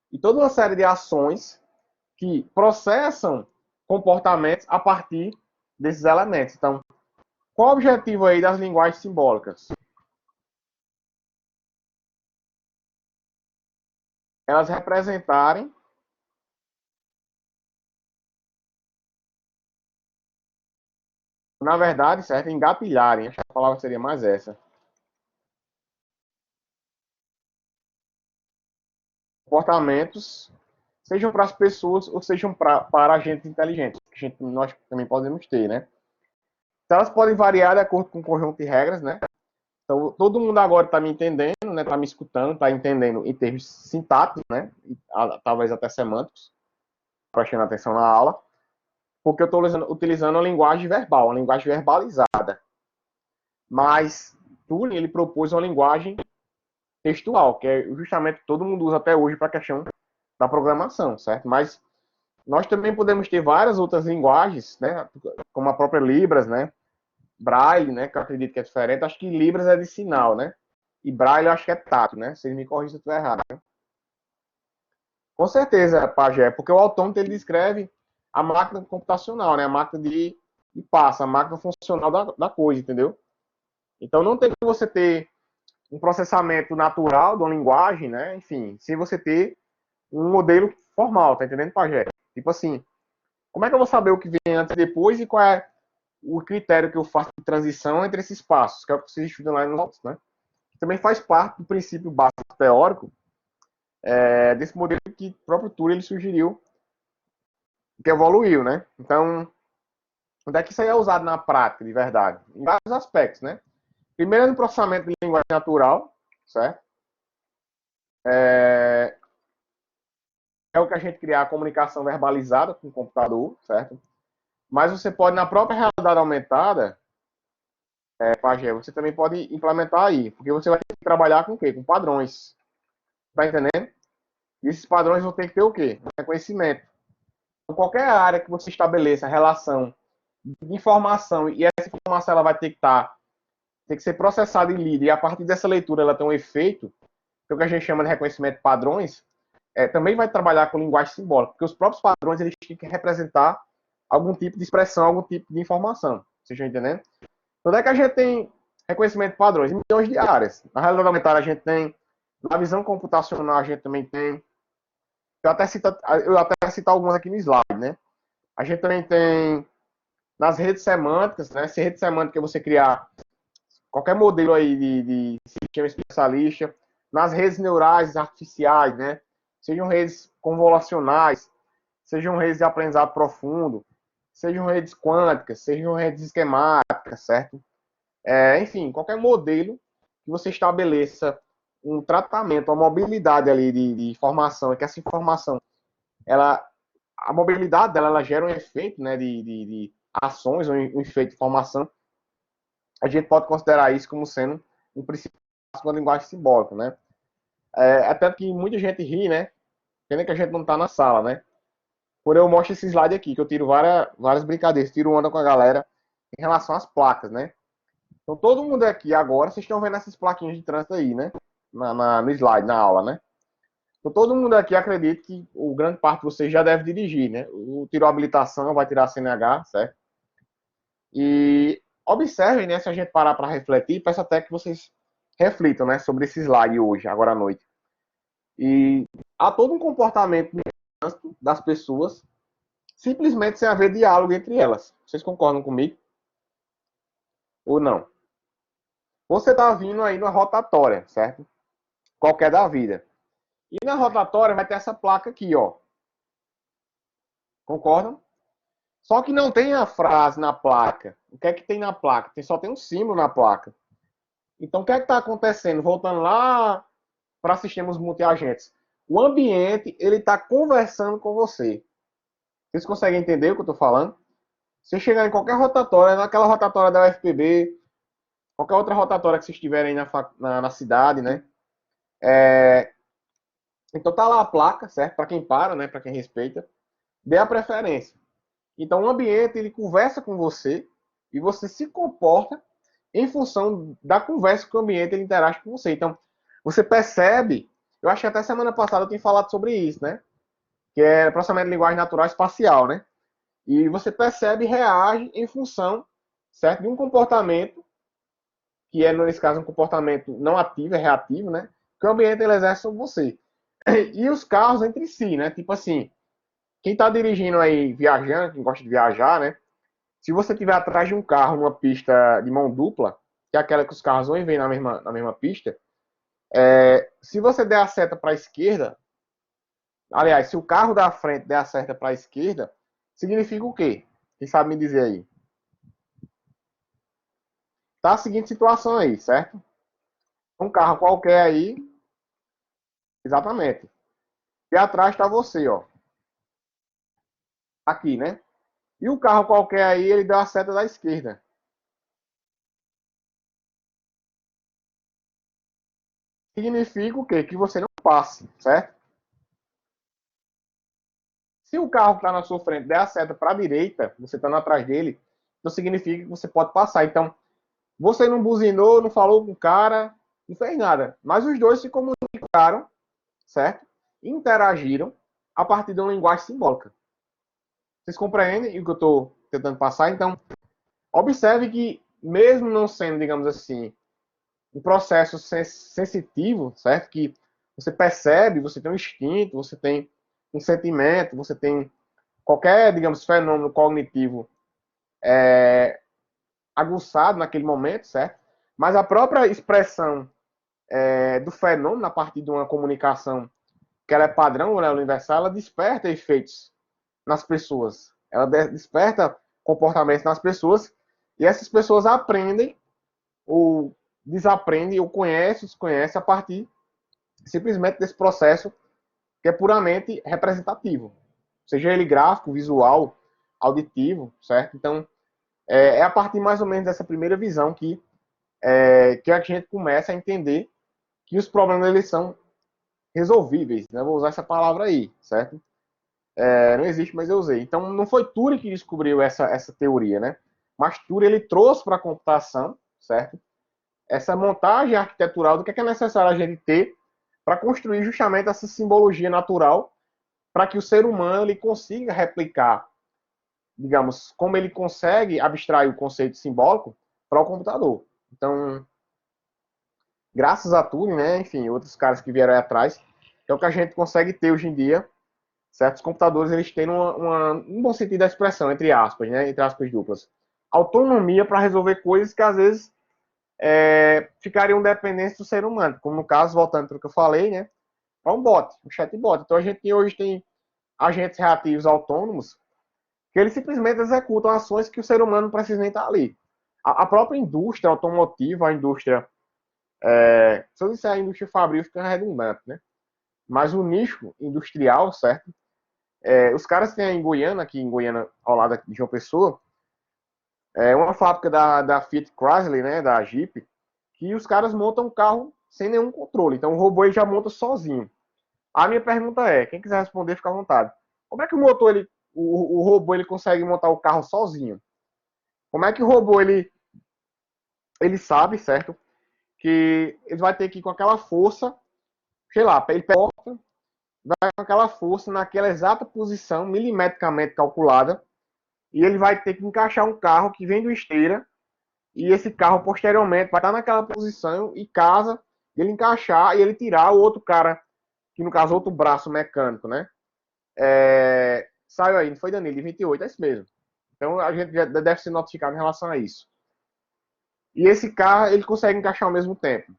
E toda uma série de ações que processam comportamentos a partir desses elementos. Então, qual o objetivo aí das linguagens simbólicas? Elas representarem, na verdade, certo? Engatilharem, acho que a palavra seria mais essa. Comportamentos, sejam para as pessoas ou sejam para agentes inteligentes, que nós também podemos ter, né? Então, elas podem variar de acordo com o conjunto de regras, né? Então, todo mundo agora está me entendendo, né? Está me escutando, está entendendo em termos sintáticos, né? E, talvez até semânticos, prestando atenção na aula, porque eu estou utilizando a linguagem verbal, a linguagem verbalizada. Mas Turing ele propôs uma linguagem textual, que é justamente todo mundo usa até hoje para a questão da programação, certo? Mas nós também podemos ter várias outras linguagens, né? Como a própria Libras, né? Braille, né? Que eu acredito que é diferente. Acho que Libras é de sinal, né? E Braille eu acho que é tato, né? Se ele me corrija se eu estiver errado. Né? Com certeza, Pajé, porque o autômato ele descreve a máquina computacional, né? A máquina de passo, a máquina funcional da coisa, entendeu? Então não tem como você ter um processamento natural de uma linguagem, né? Enfim, sem você ter um modelo formal, tá entendendo, Pajé? Tipo assim, como é que eu vou saber o que vem antes e depois e qual é o critério que eu faço de transição entre esses passos, que é o que vocês estudam lá no Lotus, né? Que também faz parte do princípio básico teórico desse modelo que o próprio Turing ele sugeriu, que evoluiu, né? Então, onde é que isso aí é usado na prática, de verdade? Em vários aspectos, né? Primeiro, no processamento de linguagem natural, certo? É o que a gente criar a comunicação verbalizada com o computador, certo? Mas você pode, na própria realidade aumentada, Pajé, você também pode implementar aí, porque você vai ter que trabalhar com o quê? Com padrões. Tá entendendo? E esses padrões vão ter que ter o quê? Reconhecimento. Então, qualquer área que você estabeleça a relação de informação e essa informação ela vai ter que ter que ser processada e lida, e a partir dessa leitura ela tem um efeito, que é o que a gente chama de reconhecimento de padrões, também vai trabalhar com linguagem simbólica, porque os próprios padrões eles têm que representar algum tipo de expressão, algum tipo de informação. Vocês estão entendendo? Onde é que a gente tem reconhecimento de padrões? Em milhões de áreas. Na realidade aumentada a gente tem, na visão computacional a gente também tem, eu até cito algumas aqui no slide, né? A gente também tem nas redes semânticas, né? Se rede semântica é você criar qualquer modelo aí de sistema especialista, nas redes neurais artificiais, né? Sejam redes convolucionais, sejam redes de aprendizado profundo, sejam redes quânticas, sejam redes esquemáticas, certo? Enfim, qualquer modelo que você estabeleça um tratamento, uma mobilidade ali de informação, e que essa informação, a mobilidade dela, ela gera um efeito, né, de ações, um efeito de formação, a gente pode considerar isso como sendo um princípio da linguagem simbólica, né? Até que muita gente ri, né? Pena que a gente não tá na sala, né? Quando eu mostro esse slide aqui, que eu tiro várias brincadeiras, tiro onda com a galera em relação às placas, né? Então todo mundo aqui agora, vocês estão vendo essas plaquinhas de trânsito aí, né? No slide, na aula, né? Então todo mundo aqui acredita que o grande parte de vocês já deve dirigir, né? O tirou a habilitação, vai tirar a CNH, certo? E observem, né? Se a gente parar para refletir, peço até que vocês reflitam, né? Sobre esse slide hoje, agora à noite. E há todo um comportamento das pessoas simplesmente sem haver diálogo entre elas. Vocês concordam comigo? Ou não? Você está vindo aí numa rotatória, certo? Qualquer da vida. E na rotatória vai ter essa placa aqui, ó. Concordam? Só que não tem a frase na placa. O que é que tem na placa? Só tem um símbolo na placa. Então, o que é que está acontecendo? Voltando lá para sistemas multiagentes. O ambiente, ele está conversando com você. Vocês conseguem entender o que eu estou falando? Você chegar em qualquer rotatória, naquela rotatória da UFPB, qualquer outra rotatória que vocês tiverem aí na cidade, né? Então tá lá a placa, certo? Para quem para, né? Para quem respeita, dê a preferência. Então o ambiente ele conversa com você e você se comporta em função da conversa que o ambiente ele interage com você. Então você percebe, eu acho que até semana passada eu tinha falado sobre isso, né? Que é processamento de linguagem natural espacial, né? E você percebe e reage em função, certo? De um comportamento que é, nesse caso, um comportamento não ativo, é reativo, né? Que o ambiente ele exerce sobre você. E os carros entre si, né? Tipo assim, quem está dirigindo aí, viajando, quem gosta de viajar, né? Se você estiver atrás de um carro numa pista de mão dupla, que é aquela que os carros vão e vêm na mesma pista, se você der a seta para a esquerda, aliás, se o carro da frente der a seta para a esquerda, significa o quê? Quem sabe me dizer aí? Tá a seguinte situação aí, certo? Um carro qualquer aí, exatamente. E atrás está você, ó. Aqui, né? E o carro qualquer aí, ele deu a seta da esquerda. Significa o quê? Que você não passe, certo? Se o carro que está na sua frente der a seta para a direita, você está atrás dele, então significa que você pode passar. Então, você não buzinou, não falou com o cara, não fez nada. Mas os dois se comunicaram, certo? Interagiram a partir de uma linguagem simbólica. Vocês compreendem o que eu estou tentando passar? Então, observe que, mesmo não sendo, digamos assim, um processo sensitivo, certo? Que você percebe, você tem um instinto, você tem um sentimento, você tem qualquer, digamos, fenômeno cognitivo aguçado naquele momento, certo? Mas a própria expressão do fenômeno, a partir de uma comunicação que ela é padrão, ela é universal, ela desperta efeitos nas pessoas. Ela desperta comportamentos nas pessoas e essas pessoas aprendem ou desaprendem ou conhecem, desconhecem a partir simplesmente desse processo que é puramente representativo. Seja ele gráfico, visual, auditivo, certo? Então, é a partir mais ou menos dessa primeira visão que a gente começa a entender que os problemas eles são resolvíveis, né? Vou usar essa palavra aí, certo? Não existe, mas eu usei. Então, não foi Turing que descobriu essa teoria, né? Mas Turing ele trouxe para a computação, certo? Essa montagem arquitetural do que é necessário a gente ter para construir justamente essa simbologia natural para que o ser humano ele consiga replicar, digamos, como ele consegue abstrair o conceito simbólico para o computador. Então, graças a Turing, né, enfim, outros caras que vieram aí atrás, é o que a gente consegue ter hoje em dia. Certos computadores eles têm um bom sentido da expressão, entre aspas, né, entre aspas duplas, autonomia para resolver coisas que às vezes ficariam dependentes do ser humano, como no caso, voltando para o que eu falei, né, é um bot, um chatbot. Então a gente hoje tem agentes reativos autônomos que eles simplesmente executam ações que o ser humano não precisa nem estar ali. A própria indústria automotiva, a indústria, se eu disser a indústria fabril, fica redundante, né? Mas o nicho industrial, certo? Os caras têm em Goiânia, aqui em Goiânia, ao lado de João Pessoa, uma fábrica da Fiat Chrysler, né, da Jeep, que os caras montam um carro sem nenhum controle. Então o robô ele já monta sozinho. A minha pergunta é, quem quiser responder, fica à vontade. Como é que o motor, o robô, ele consegue montar o carro sozinho? Como é que o robô, ele sabe, certo? Que ele vai ter que ir com aquela força, sei lá, ele porta, vai com aquela força naquela exata posição, milimetricamente calculada, e ele vai ter que encaixar um carro que vem do esteira, e esse carro posteriormente vai estar naquela posição, e casa, ele encaixar e ele tirar o outro cara, que no caso outro braço mecânico, né? Saiu aí, não foi Danilo, de 28, é isso mesmo. Então a gente já deve ser notificado em relação a isso. E esse carro ele consegue encaixar ao mesmo tempo.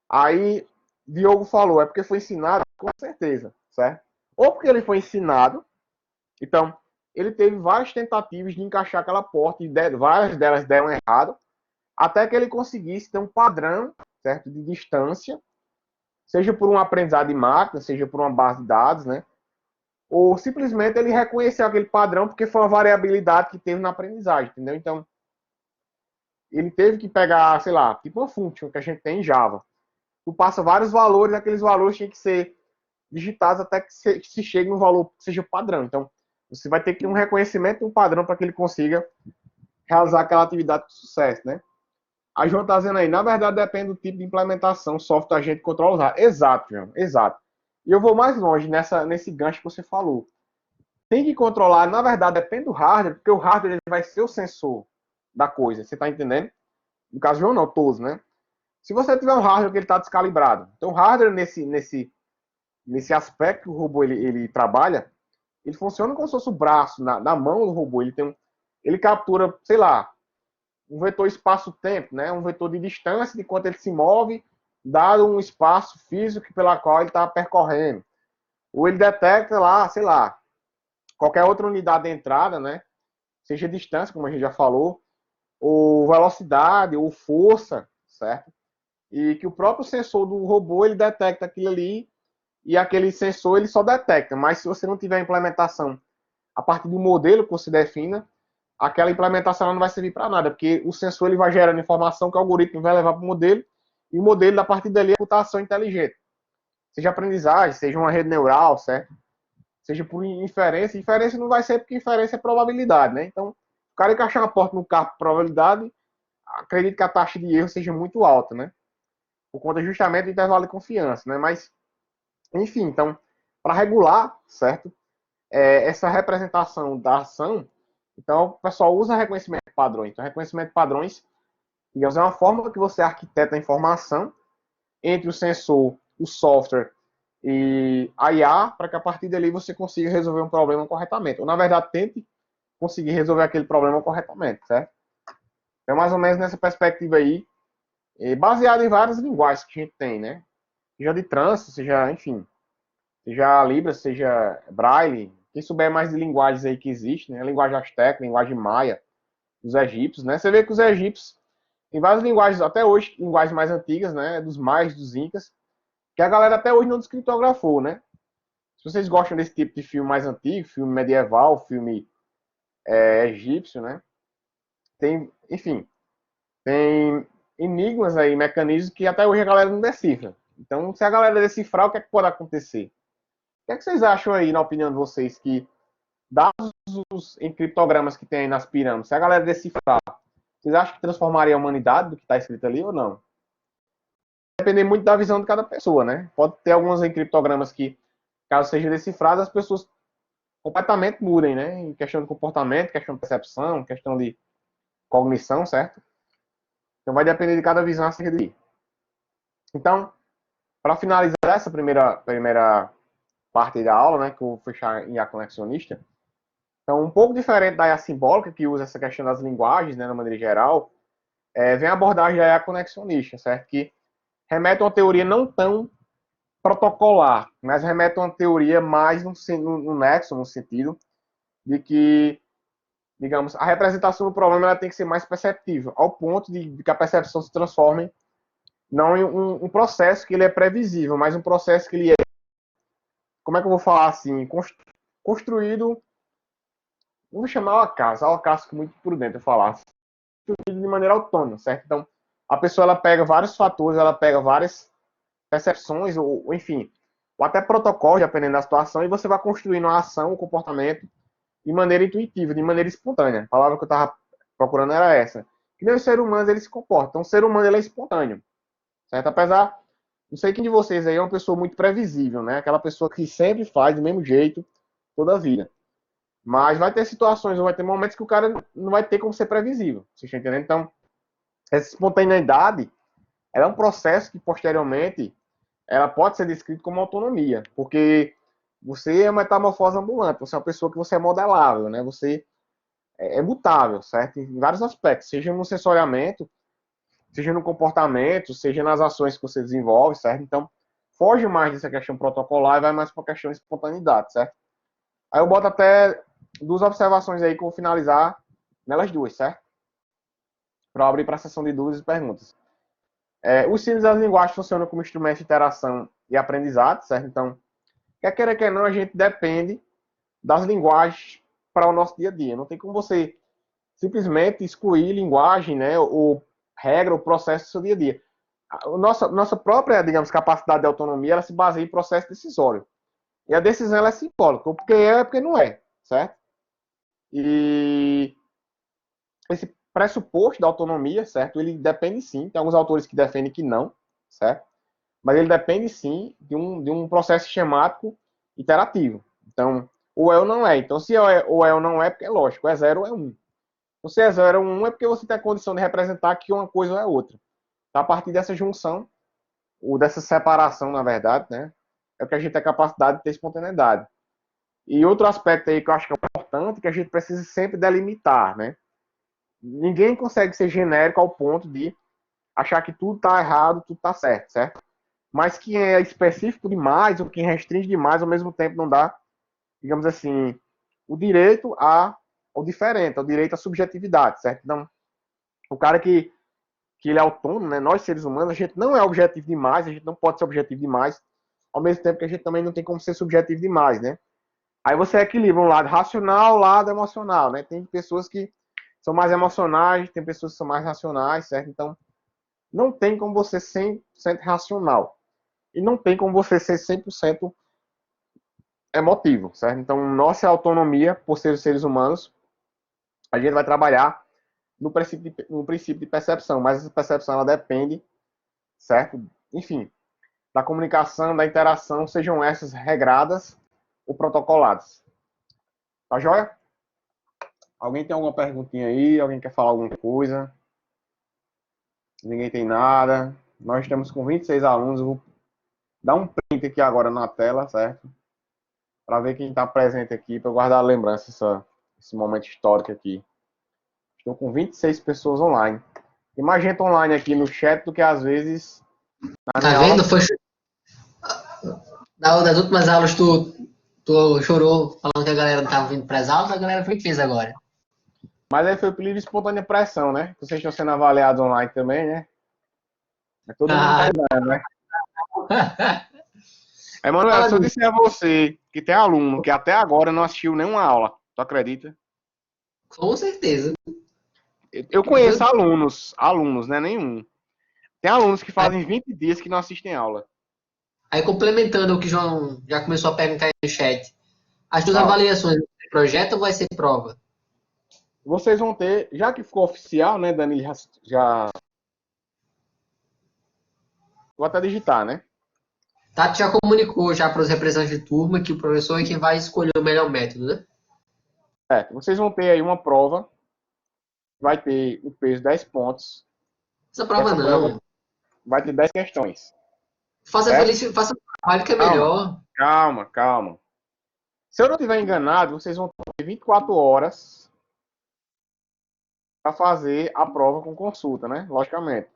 Aí Diogo falou, é porque foi ensinado, com certeza, certo? Ou porque ele foi ensinado, então ele teve várias tentativas de encaixar aquela porta e várias delas deram errado, até que ele conseguisse ter um padrão, certo, de distância, seja por um aprendizado de máquina, seja por uma base de dados, né? Ou simplesmente ele reconheceu aquele padrão porque foi uma variabilidade que teve na aprendizagem, entendeu? Então, ele teve que pegar, sei lá, tipo uma function que a gente tem em Java. Tu passa vários valores, aqueles valores têm que ser digitados até que se chegue um valor que seja padrão. Então, você vai ter que ter um reconhecimento de um padrão para que ele consiga realizar aquela atividade com sucesso, né? A João está dizendo aí, na verdade depende do tipo de implementação, software a gente controla. Exato, João, exato. E eu vou mais longe nesse gancho que você falou. Tem que controlar, na verdade, depende do hardware, porque o hardware ele vai ser o sensor da coisa, você está entendendo? No caso, João não, todos, né? Se você tiver um hardware que ele está descalibrado, então o hardware nesse aspecto que o robô ele trabalha, ele funciona como se fosse o braço na mão do robô, ele captura, sei lá, um vetor espaço-tempo, né? Um vetor de distância de quanto ele se move, dado um espaço físico pela qual ele está percorrendo. Ou ele detecta lá, sei lá, qualquer outra unidade de entrada, né? Seja distância, como a gente já falou, ou velocidade, ou força, certo? E que o próprio sensor do robô, ele detecta aquilo ali, e aquele sensor ele só detecta, mas se você não tiver implementação a partir do modelo que você defina, aquela implementação não vai servir para nada, porque o sensor ele vai gerando informação que o algoritmo vai levar para o modelo, e o modelo, a partir dali, é computação inteligente. Seja aprendizagem, seja uma rede neural, certo? Seja por inferência. Inferência não vai ser porque inferência é probabilidade, né? Então, o cara encaixar uma porta no carro por probabilidade, acredito que a taxa de erro seja muito alta, né? por conta justamente do intervalo de confiança, né? Mas, enfim, então, para regular, certo? Essa representação da ação, então o pessoal usa reconhecimento de padrões. Então, reconhecimento de padrões, digamos, é uma forma que você arquiteta a informação entre o sensor, o software e a IA, para que a partir dali você consiga resolver um problema corretamente. Ou, na verdade, tente conseguir resolver aquele problema corretamente, certo? Então, mais ou menos nessa perspectiva aí, baseado em várias linguagens que a gente tem, né? Seja de trânsito, seja, enfim, seja Libras, seja Braille. Quem souber mais de linguagens aí que existem, né? Linguagem asteca, linguagem maia, dos egípcios, né? Você vê que os egípcios tem várias linguagens, até hoje, linguagens mais antigas, né? Dos maias, dos incas, que a galera até hoje não descriptografou, né? Se vocês gostam desse tipo de filme mais antigo, filme medieval, filme egípcio, né? Tem, enfim, tem enigmas aí, mecanismos que até hoje a galera não decifra. Então, se a galera decifrar, o que é que pode acontecer? O que é que vocês acham aí, na opinião de vocês, que dados os encriptogramas que tem aí nas pirâmides, se a galera decifrar, vocês acham que transformaria a humanidade do que está escrito ali ou não? Depender muito da visão de cada pessoa, né? Pode ter alguns encriptogramas que, caso sejam decifrados, as pessoas completamente mudem, né? Em questão de comportamento, questão de percepção, questão de cognição, certo? Então vai depender de cada visão a seguir. Então, para finalizar essa primeira parte da aula, né, que eu vou fechar em IA conexionista, então um pouco diferente da IA simbólica, que usa essa questão das linguagens, né, de maneira geral, vem a abordagem da IA conexionista, certo? Que remete a uma teoria não tão protocolar, mas remete a uma teoria mais no nexo, no sentido de que, digamos, a representação do problema ela tem que ser mais perceptível, ao ponto de que a percepção se transforme não em um processo que ele é previsível, mas um processo que ele é, como é que eu vou falar assim, construído, vamos chamar o acaso que é muito prudente eu falar, construído de maneira autônoma, certo? Então, a pessoa ela pega vários fatores, ela pega várias percepções, ou enfim, ou até protocolos, dependendo da situação, e você vai construindo a ação, o comportamento, de maneira intuitiva, de maneira espontânea. A palavra que eu estava procurando era essa. Que nem os seres humanos eles se comportam. Então, o ser humano ele é espontâneo, certo? Apesar, não sei quem de vocês aí é uma pessoa muito previsível, né? Aquela pessoa que sempre faz do mesmo jeito toda a vida. Mas vai ter situações, ou vai ter momentos que o cara não vai ter como ser previsível. Vocês estão entendendo? Então, essa espontaneidade ela é um processo que posteriormente ela pode ser descrita como autonomia, porque você é uma metamorfose ambulante, você é uma pessoa que você é modelável, né? Você é mutável, certo? Em vários aspectos, seja no sensoriamento, seja no comportamento, seja nas ações que você desenvolve, certo? Então, foge mais dessa questão protocolar e vai mais para a questão de espontaneidade, certo? Aí eu boto até duas observações aí que eu vou finalizar nelas duas, certo? Para abrir para a sessão de dúvidas e perguntas. Os símbolos das linguagens funcionam como instrumento de interação e aprendizado, certo? Então, quer queira, quer não, a gente depende das linguagens para o nosso dia a dia. Não tem como você simplesmente excluir linguagem, né, ou regra, ou processo do seu dia a dia. Nossa própria, digamos, capacidade de autonomia, ela se baseia em processo decisório. E a decisão ela é simbólica, ou porque é, ou porque não é, certo? E esse pressuposto da autonomia, certo? Ele depende sim, tem alguns autores que defendem que não, certo? Mas ele depende sim de um processo sistemático iterativo. Então, ou é ou não é. Então, se é ou não é, porque é lógico, é zero ou é um. Então, se é zero ou um, é porque você tem a condição de representar que uma coisa ou é outra. Então, a partir dessa junção, ou dessa separação, na verdade, né, é o que a gente tem capacidade de ter espontaneidade. E outro aspecto aí que eu acho que é importante, que a gente precisa sempre delimitar, né? Ninguém consegue ser genérico ao ponto de achar que tudo está errado, tudo está certo, certo? Mas quem é específico demais ou quem restringe demais, ao mesmo tempo não dá, digamos assim, o direito ao diferente, ao direito à subjetividade, certo? Então, o cara que ele é autônomo, né? Nós seres humanos, a gente não é objetivo demais, a gente não pode ser objetivo demais, ao mesmo tempo que a gente também não tem como ser subjetivo demais, né? Aí você equilibra um lado racional, um lado emocional, né? Tem pessoas que são mais emocionais, tem pessoas que são mais racionais, certo? Então, não tem como você ser 100% racional. E não tem como você ser 100% emotivo, certo? Então, nossa autonomia, por ser seres humanos, a gente vai trabalhar no princípio de percepção, mas essa percepção ela depende, certo? enfim, da comunicação, da interação, sejam essas regradas ou protocoladas. Tá joia? Alguém tem alguma perguntinha aí? Alguém quer falar alguma coisa? Ninguém tem nada. Nós estamos com 26 alunos. Eu vou dar um print aqui agora na tela, certo? Para ver quem está presente aqui, para guardar a lembrança, esse momento histórico aqui. Estou com 26 pessoas online. Tem mais gente online aqui no chat do que às vezes na minha Tá aula. vendo? Das últimas aulas tu chorou falando que a galera não tava vindo para as aulas, a galera foi que fez agora. Mas aí foi por livre e espontânea pressão, né? Vocês estão sendo avaliados online também, né? Mas todo mundo tá Ah, olhando, né? Emanuel, se eu disser a você que tem aluno que até agora não assistiu nenhuma aula, tu acredita? com certeza. Eu conheço alunos, né? Nenhum. Tem alunos que fazem 20 dias que não assistem aula. Aí, complementando o que o João já começou a perguntar aí no chat, as duas Fala. avaliações, projeto ou vai ser prova? Vocês vão ter, já que ficou oficial, né, Dani? Já vou até digitar, né? Tati já comunicou já para os representantes de turma que o professor é quem vai escolher o melhor método, né? Vocês vão ter aí uma prova, vai ter o peso 10 pontos. Essa prova Essa prova não. vai ter 10 questões. Faça Certo? feliz, faça um trabalho que é Calma, melhor. calma, calma. Se eu não estiver enganado, vocês vão ter 24 horas para fazer a prova com consulta, né? Logicamente.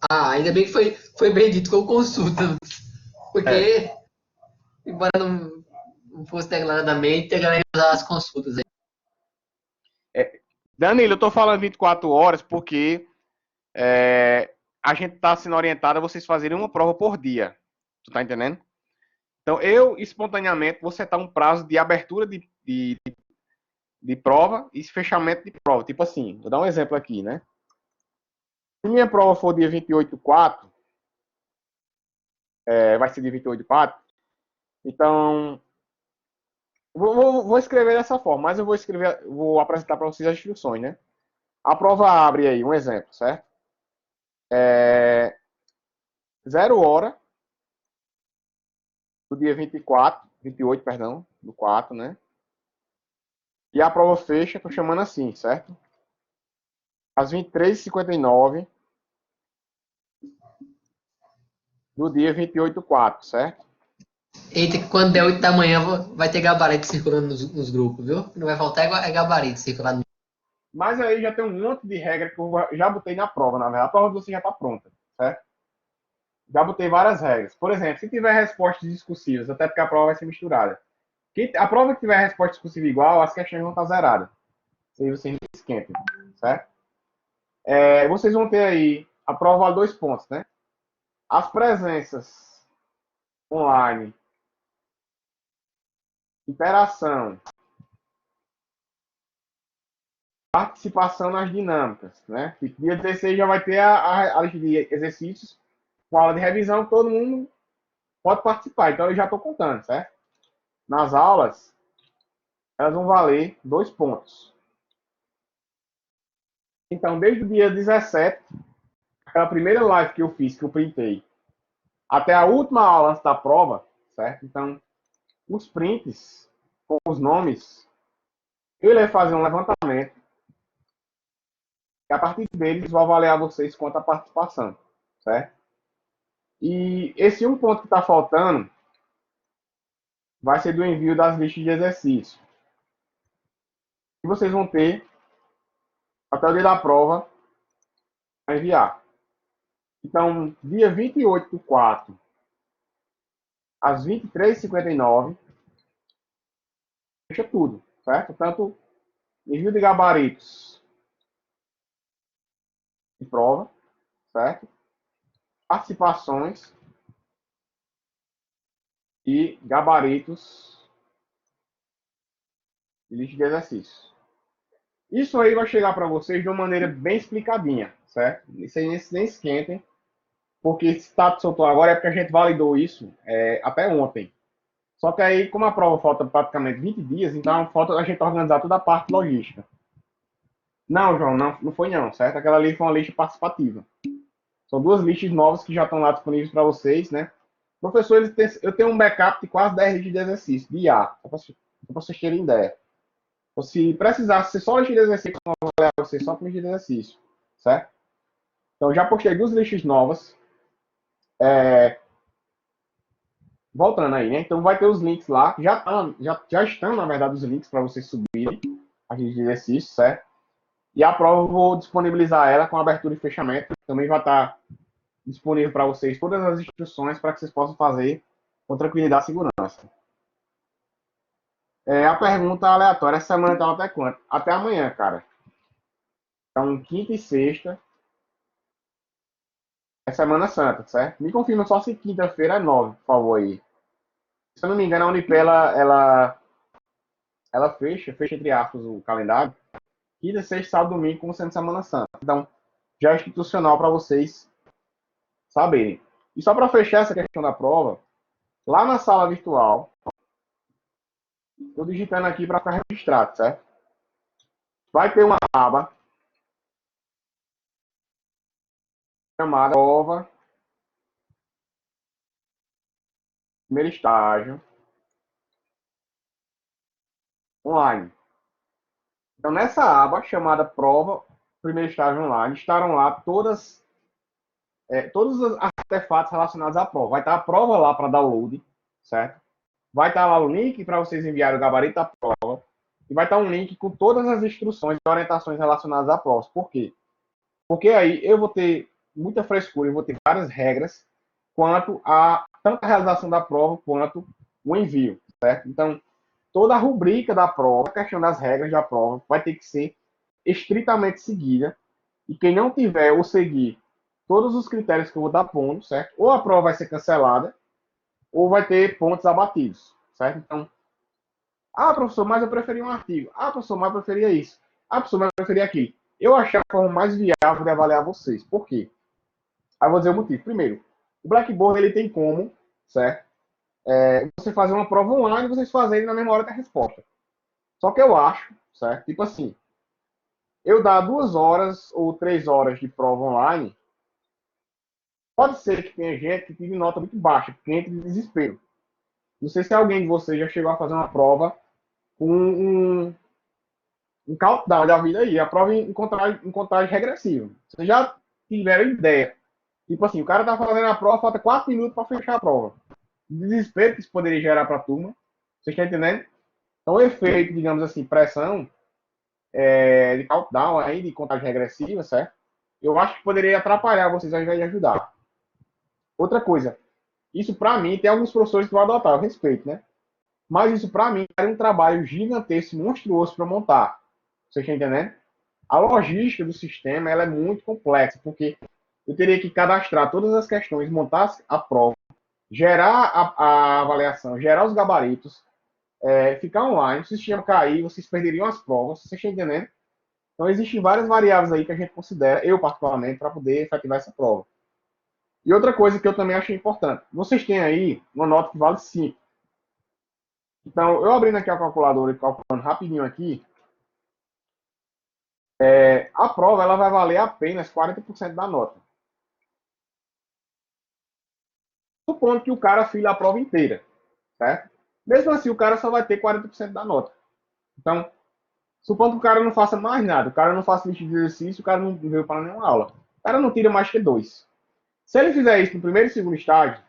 Ah, ainda bem que foi bem dito com consulta. É. Porque, embora não fosse declaradamente, a galera ia usar as consultas aí. Danilo, eu tô falando 24 horas porque a gente tá sendo orientado a vocês fazerem uma prova por dia. Tu tá entendendo? Então, eu, espontaneamente, vou setar um prazo de abertura de prova e fechamento de prova. Tipo assim, vou dar um exemplo aqui, né? Se minha prova for dia 28/4, vai ser dia 28/4, então vou escrever dessa forma, mas eu vou apresentar para vocês as instruções, né? A prova abre aí, um exemplo, certo? 0 hora do dia 28, perdão, do 4, né? E a prova fecha, tô chamando assim, certo? Às 23h59 do dia 28/4, certo? Eita, que quando der 8 da manhã vai ter gabarito circulando nos grupos, viu? Não vai faltar gabarito circulando. Mas aí já tem um monte de regra que eu já botei na prova, na verdade. A prova de você já está pronta, certo? Já botei várias regras. Por exemplo, se tiver respostas discursivas, até porque a prova vai ser misturada. A prova que tiver resposta discursiva igual, as questões vão estar zeradas. Se vocês não esquentem, certo? Vocês vão ter aí, a prova vale 2 pontos, né? As presenças online, interação, participação nas dinâmicas, né? Dia 16 já vai ter a lista de exercícios com aula de revisão, todo mundo pode participar. Então eu já estou contando, certo? Nas aulas, elas vão valer 2 pontos. Então, desde o dia 17, aquela primeira live que eu fiz, que eu printei, até a última aula antes da prova, certo? Então, os prints com os nomes, eu irei fazer um levantamento e a partir deles vou avaliar vocês quanto à participação, certo? E esse um ponto que está faltando vai ser do envio das listas de exercício. E vocês vão ter até o dia da prova para enviar. Então, dia 28/4, às 23h59, fecha tudo, certo? Tanto envio de gabaritos de prova, certo? Participações e gabaritos de lista de exercícios. Isso aí vai chegar para vocês de uma maneira bem explicadinha, certo? Isso aí nem esquentem, porque esse status soltou agora é porque a gente validou isso até ontem. Só que aí, como a prova falta praticamente 20 dias, então falta a gente organizar toda a parte logística. Não, João, não foi não, certo? Aquela ali foi uma lista participativa, São duas listas novas que já estão lá disponíveis para vocês, né? Professor, eu tenho um backup de quase 10 listas de exercício, de IA, só para vocês terem ideia. Então, se precisasse ser só lista de exercício, eu vou avaliar vocês só com lista de exercício, certo? Então, já postei duas listas novas. Voltando aí, né? Então, vai ter os links lá. Já estão, na verdade, os links para vocês subirem as listas de exercício, certo? E a prova eu vou disponibilizar ela com abertura e fechamento. Também vai estar disponível para vocês todas as instruções para que vocês possam fazer com tranquilidade e segurança. A pergunta aleatória, essa semana então até quanto? Até amanhã, cara. Então, quinta e sexta é Semana Santa, certo? Me confirma só se quinta-feira é 9, por favor aí. Se eu não me engano, a Unip, ela fecha entre aspas o calendário, quinta, sexta, sábado, domingo, como sendo Semana Santa. Então, já é institucional para vocês saberem. E só para fechar essa questão da prova, lá na sala virtual, estou digitando aqui para ficar registrado, certo? Vai ter uma aba chamada prova, primeiro estágio, online. Então, nessa aba chamada prova, primeiro estágio online, estarão lá todos os artefatos relacionados à prova. Vai estar a prova lá para download, certo? Vai estar lá o link para vocês enviarem o gabarito da prova. E vai estar um link com todas as instruções e orientações relacionadas à prova. Por quê? Porque aí eu vou ter muita frescura, eu vou ter várias regras quanto a tanto a realização da prova quanto o envio, certo? Então, toda a rubrica da prova, a questão das regras da prova, vai ter que ser estritamente seguida. E quem não tiver ou seguir todos os critérios que eu vou dar ponto, certo? Ou a prova vai ser cancelada, ou vai ter pontos abatidos, certo? Então, professor, mas eu preferia um artigo. Professor, mas eu preferia isso. Professor, mas eu preferia aquilo. Eu achei a forma mais viável de avaliar vocês. Por quê? Aí eu vou dizer o motivo. Primeiro, o Blackboard ele tem como, certo? Você fazer uma prova online e vocês fazerem na mesma hora que a resposta. Só que eu acho, certo? Tipo assim, eu dar 2 horas ou 3 horas de prova online, pode ser que tenha gente que tire nota muito baixa, que entre de desespero. Não sei se alguém de vocês já chegou a fazer uma prova com um countdown da vida aí, a prova em contagem regressiva. Vocês já tiveram ideia. Tipo assim, o cara tá fazendo a prova, falta 4 minutos para fechar a prova. Desespero que isso poderia gerar para a turma. Vocês estão entendendo? Então, o efeito, digamos assim, pressão de countdown aí, de contagem regressiva, certo? Eu acho que poderia atrapalhar vocês ao invés de ajudar. Outra coisa, isso para mim, tem alguns professores que vão adotar, eu respeito, né? Mas isso para mim é um trabalho gigantesco, monstruoso para montar. Vocês estão entendendo? A logística do sistema ela é muito complexa, porque eu teria que cadastrar todas as questões, montar a prova, gerar a avaliação, gerar os gabaritos, ficar online. Se o sistema cair, vocês perderiam as provas. Vocês estão entendendo? Então, existem várias variáveis aí que a gente considera, eu particularmente, para poder efetivar essa prova. E outra coisa que eu também achei importante, vocês têm aí uma nota que vale 5. Então, eu abrindo aqui a calculadora e calculando rapidinho aqui, a prova ela vai valer apenas 40% da nota. Supondo que o cara file a prova inteira, certo? Mesmo assim, o cara só vai ter 40% da nota. Então, supondo que o cara não faça mais nada, o cara não faça lista de exercício, o cara não veio para nenhuma aula. O cara não tira mais que 2. Se ele fizer isso no primeiro e segundo estágio,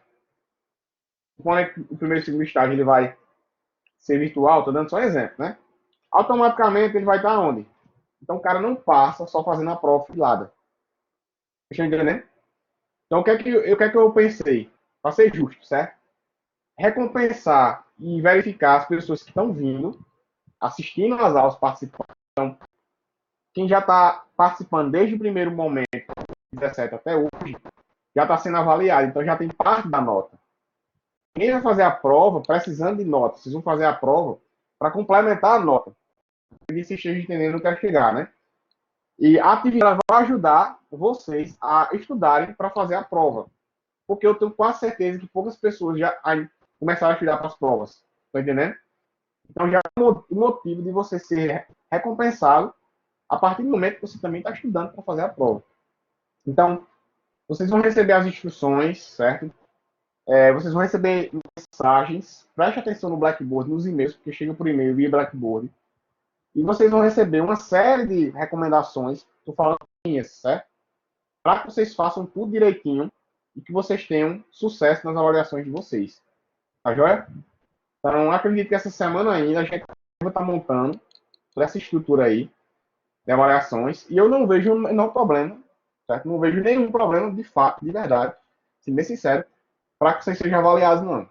quando o primeiro e segundo estágio ele vai ser virtual, estou dando só um exemplo, né? Automaticamente ele vai estar onde? Então o cara não passa só fazendo a prova filada. Deixa eu entender, né? Então o que é que eu pensei? Para ser justo, certo? Recompensar e verificar as pessoas que estão vindo, assistindo às aulas, participando. Então, quem já está participando desde o primeiro momento, 17 até hoje, já está sendo avaliado. Então já tem parte da nota. Quem vai fazer a prova, precisando de nota, vocês vão fazer a prova para complementar a nota. Se esteja entendendo o que é chegar, né? E a atividade vai ajudar vocês a estudarem para fazer a prova. Porque eu tenho quase certeza que poucas pessoas já começaram a estudar para as provas. Tá entendendo? Então já é o motivo de você ser recompensado a partir do momento que você também está estudando para fazer a prova. Então, Vocês vão receber as instruções, certo? Vocês vão receber mensagens. Preste atenção no Blackboard, nos e-mails, porque chega por e-mail via Blackboard. E vocês vão receber uma série de recomendações, estou falando minhas, certo? Para que vocês façam tudo direitinho e que vocês tenham sucesso nas avaliações de vocês. Tá joia? Então, acredito que essa semana ainda a gente vai estar montando toda essa estrutura aí de avaliações. E eu não vejo nenhum problema, certo? Não vejo nenhum problema de fato, de verdade, sendo bem sincero, para que vocês sejam avaliados, não.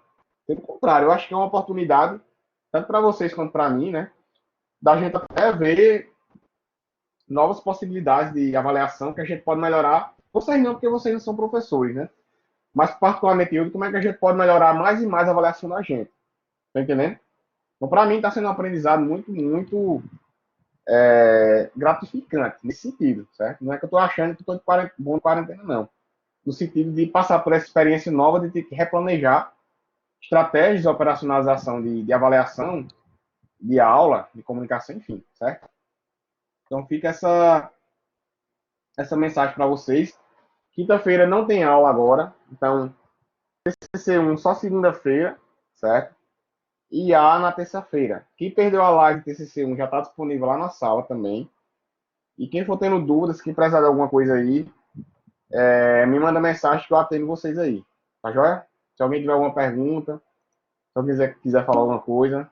Pelo contrário, eu acho que é uma oportunidade, tanto para vocês quanto para mim, né? Da gente até ver novas possibilidades de avaliação que a gente pode melhorar. Vocês não, porque vocês não são professores, né? Mas, particularmente eu, como é que a gente pode melhorar mais e mais a avaliação da gente. Tá entendendo? Então, para mim, está sendo um aprendizado muito gratificante nesse sentido, certo? Não é que eu estou achando que estou bom de quarentena, não. No sentido de passar por essa experiência nova de ter que replanejar estratégias de operacionalização de avaliação, de aula, de comunicação, enfim, certo? Então, fica essa mensagem para vocês. Quinta-feira não tem aula agora, então TCC1 só segunda-feira, certo? E A na terça-feira. Quem perdeu a live TCC1 já está disponível lá na sala também. E quem for tendo dúvidas, quem precisar de alguma coisa aí, me manda mensagem que eu atendo vocês aí. Tá joia? Se alguém tiver alguma pergunta, se alguém quiser falar alguma coisa.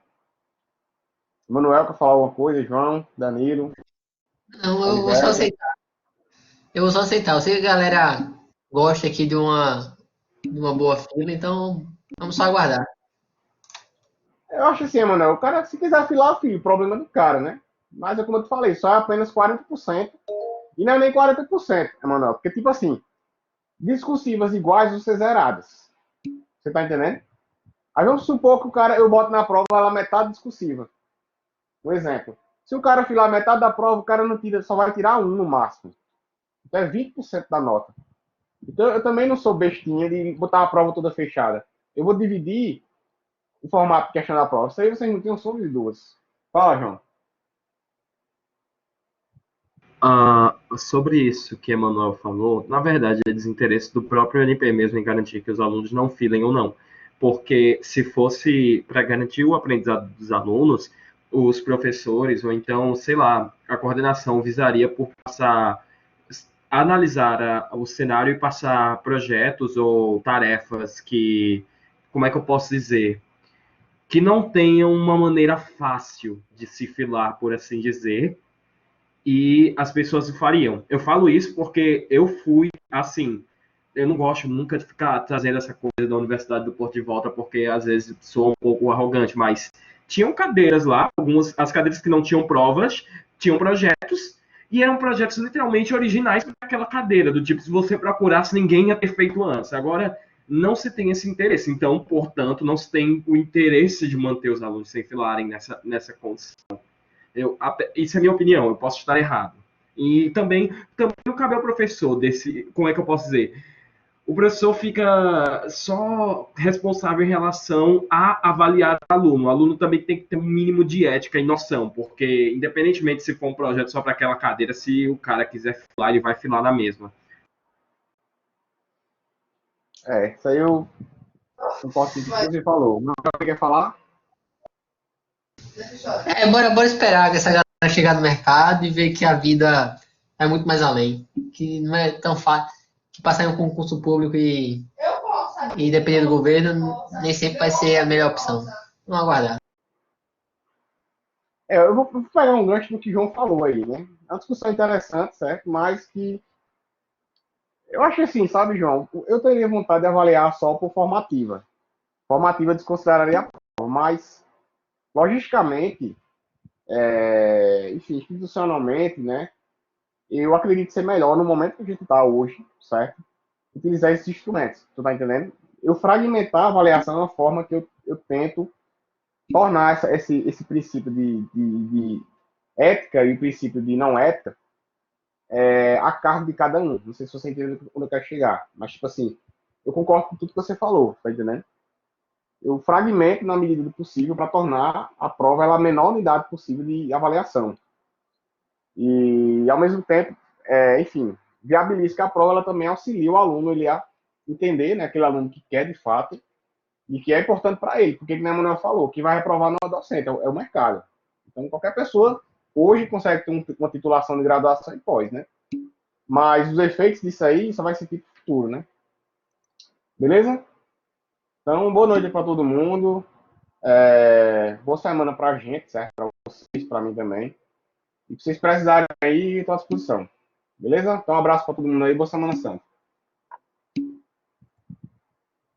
Manuel quer falar alguma coisa, João, Danilo, Não, eu vou só Elisete. aceitar. Eu vou só aceitar. Eu sei que a galera gosta aqui de uma boa fila, então vamos só aguardar. Eu acho assim, Manuel, o cara, se quiser filar, filho, o problema é do cara, né? Mas é como eu te falei, só é apenas 40%. E não é nem 40%, Emanuel. Porque, tipo assim, discursivas iguais vão ser zeradas. Você tá entendendo? Aí vamos supor que o cara, eu boto na prova ela metade discursiva. Um exemplo. Se o cara filar metade da prova, o cara não tira, só vai tirar um no máximo. Então é 20% da nota. Então eu também não sou bestinha de botar a prova toda fechada. Eu vou dividir o formato de questão da prova. Isso aí vocês não têm um som de duas. Fala, João. Sobre isso que Emanuel falou, na verdade é desinteresse do próprio NP mesmo em garantir que os alunos não filem ou não. Porque se fosse para garantir o aprendizado dos alunos, os professores, ou então, sei lá, a coordenação visaria por passar, analisar o cenário e passar projetos ou tarefas que, como é que eu posso dizer, que não tenham uma maneira fácil de se filar, por assim dizer, e as pessoas fariam. Eu falo isso porque eu fui, assim, eu não gosto nunca de ficar trazendo essa coisa da Universidade do Porto de volta, porque às vezes sou um pouco arrogante, mas tinham cadeiras lá, algumas, as cadeiras que não tinham provas, tinham projetos, e eram projetos literalmente originais para aquela cadeira, do tipo, se você procurasse, ninguém ia ter feito antes. Agora, não se tem esse interesse, então, portanto, não se tem o interesse de manter os alunos sem filarem nessa condição. Isso é a minha opinião, eu posso estar errado. E também cabe ao professor desse, como é que eu posso dizer? O professor fica só responsável em relação a avaliar o aluno. O aluno também tem que ter um mínimo de ética e noção, porque independentemente se for um projeto só para aquela cadeira, se o cara quiser filar, ele vai filar na mesma. Isso aí eu concordo com o que você falou. Não quer falar? Bora esperar que essa galera chegar no mercado e ver que a vida é muito mais além. Que não é tão fácil. Que passar em um concurso público e depender do governo, nem sempre vai ser a melhor opção. Vamos aguardar. Eu vou pegar um gancho do que o João falou aí, né? É uma discussão interessante, certo? Mas que eu acho assim, sabe, João? Eu teria vontade de avaliar só por formativa. Formativa desconsideraria a prova, mas logisticamente, enfim, institucionalmente, né? Eu acredito ser melhor no momento que a gente está hoje, certo? Utilizar esses instrumentos, tu tá entendendo? Eu fragmentar a avaliação é uma forma que eu tento tornar esse princípio de ética e o princípio de não ética a cargo de cada um. Não sei se você entende onde eu quero chegar, mas, tipo assim, eu concordo com tudo que você falou, tá entendendo? Eu fragmento na medida do possível para tornar a prova a menor unidade possível de avaliação. E, ao mesmo tempo, enfim, viabiliza que a prova ela também auxilia o aluno ele a entender, né, aquele aluno que quer de fato e que é importante para ele, porque, como a Manuel falou, que vai reprovar não é o docente, é o mercado. Então, qualquer pessoa hoje consegue ter uma titulação de graduação e pós, né? Mas os efeitos disso aí só vai sentir no futuro, né? Beleza? Então, boa noite para todo mundo. Boa semana para a gente, certo? Para vocês, para mim também. E se vocês precisarem aí, estou à disposição. Beleza? Então, um abraço para todo mundo aí. Boa Semana Santa.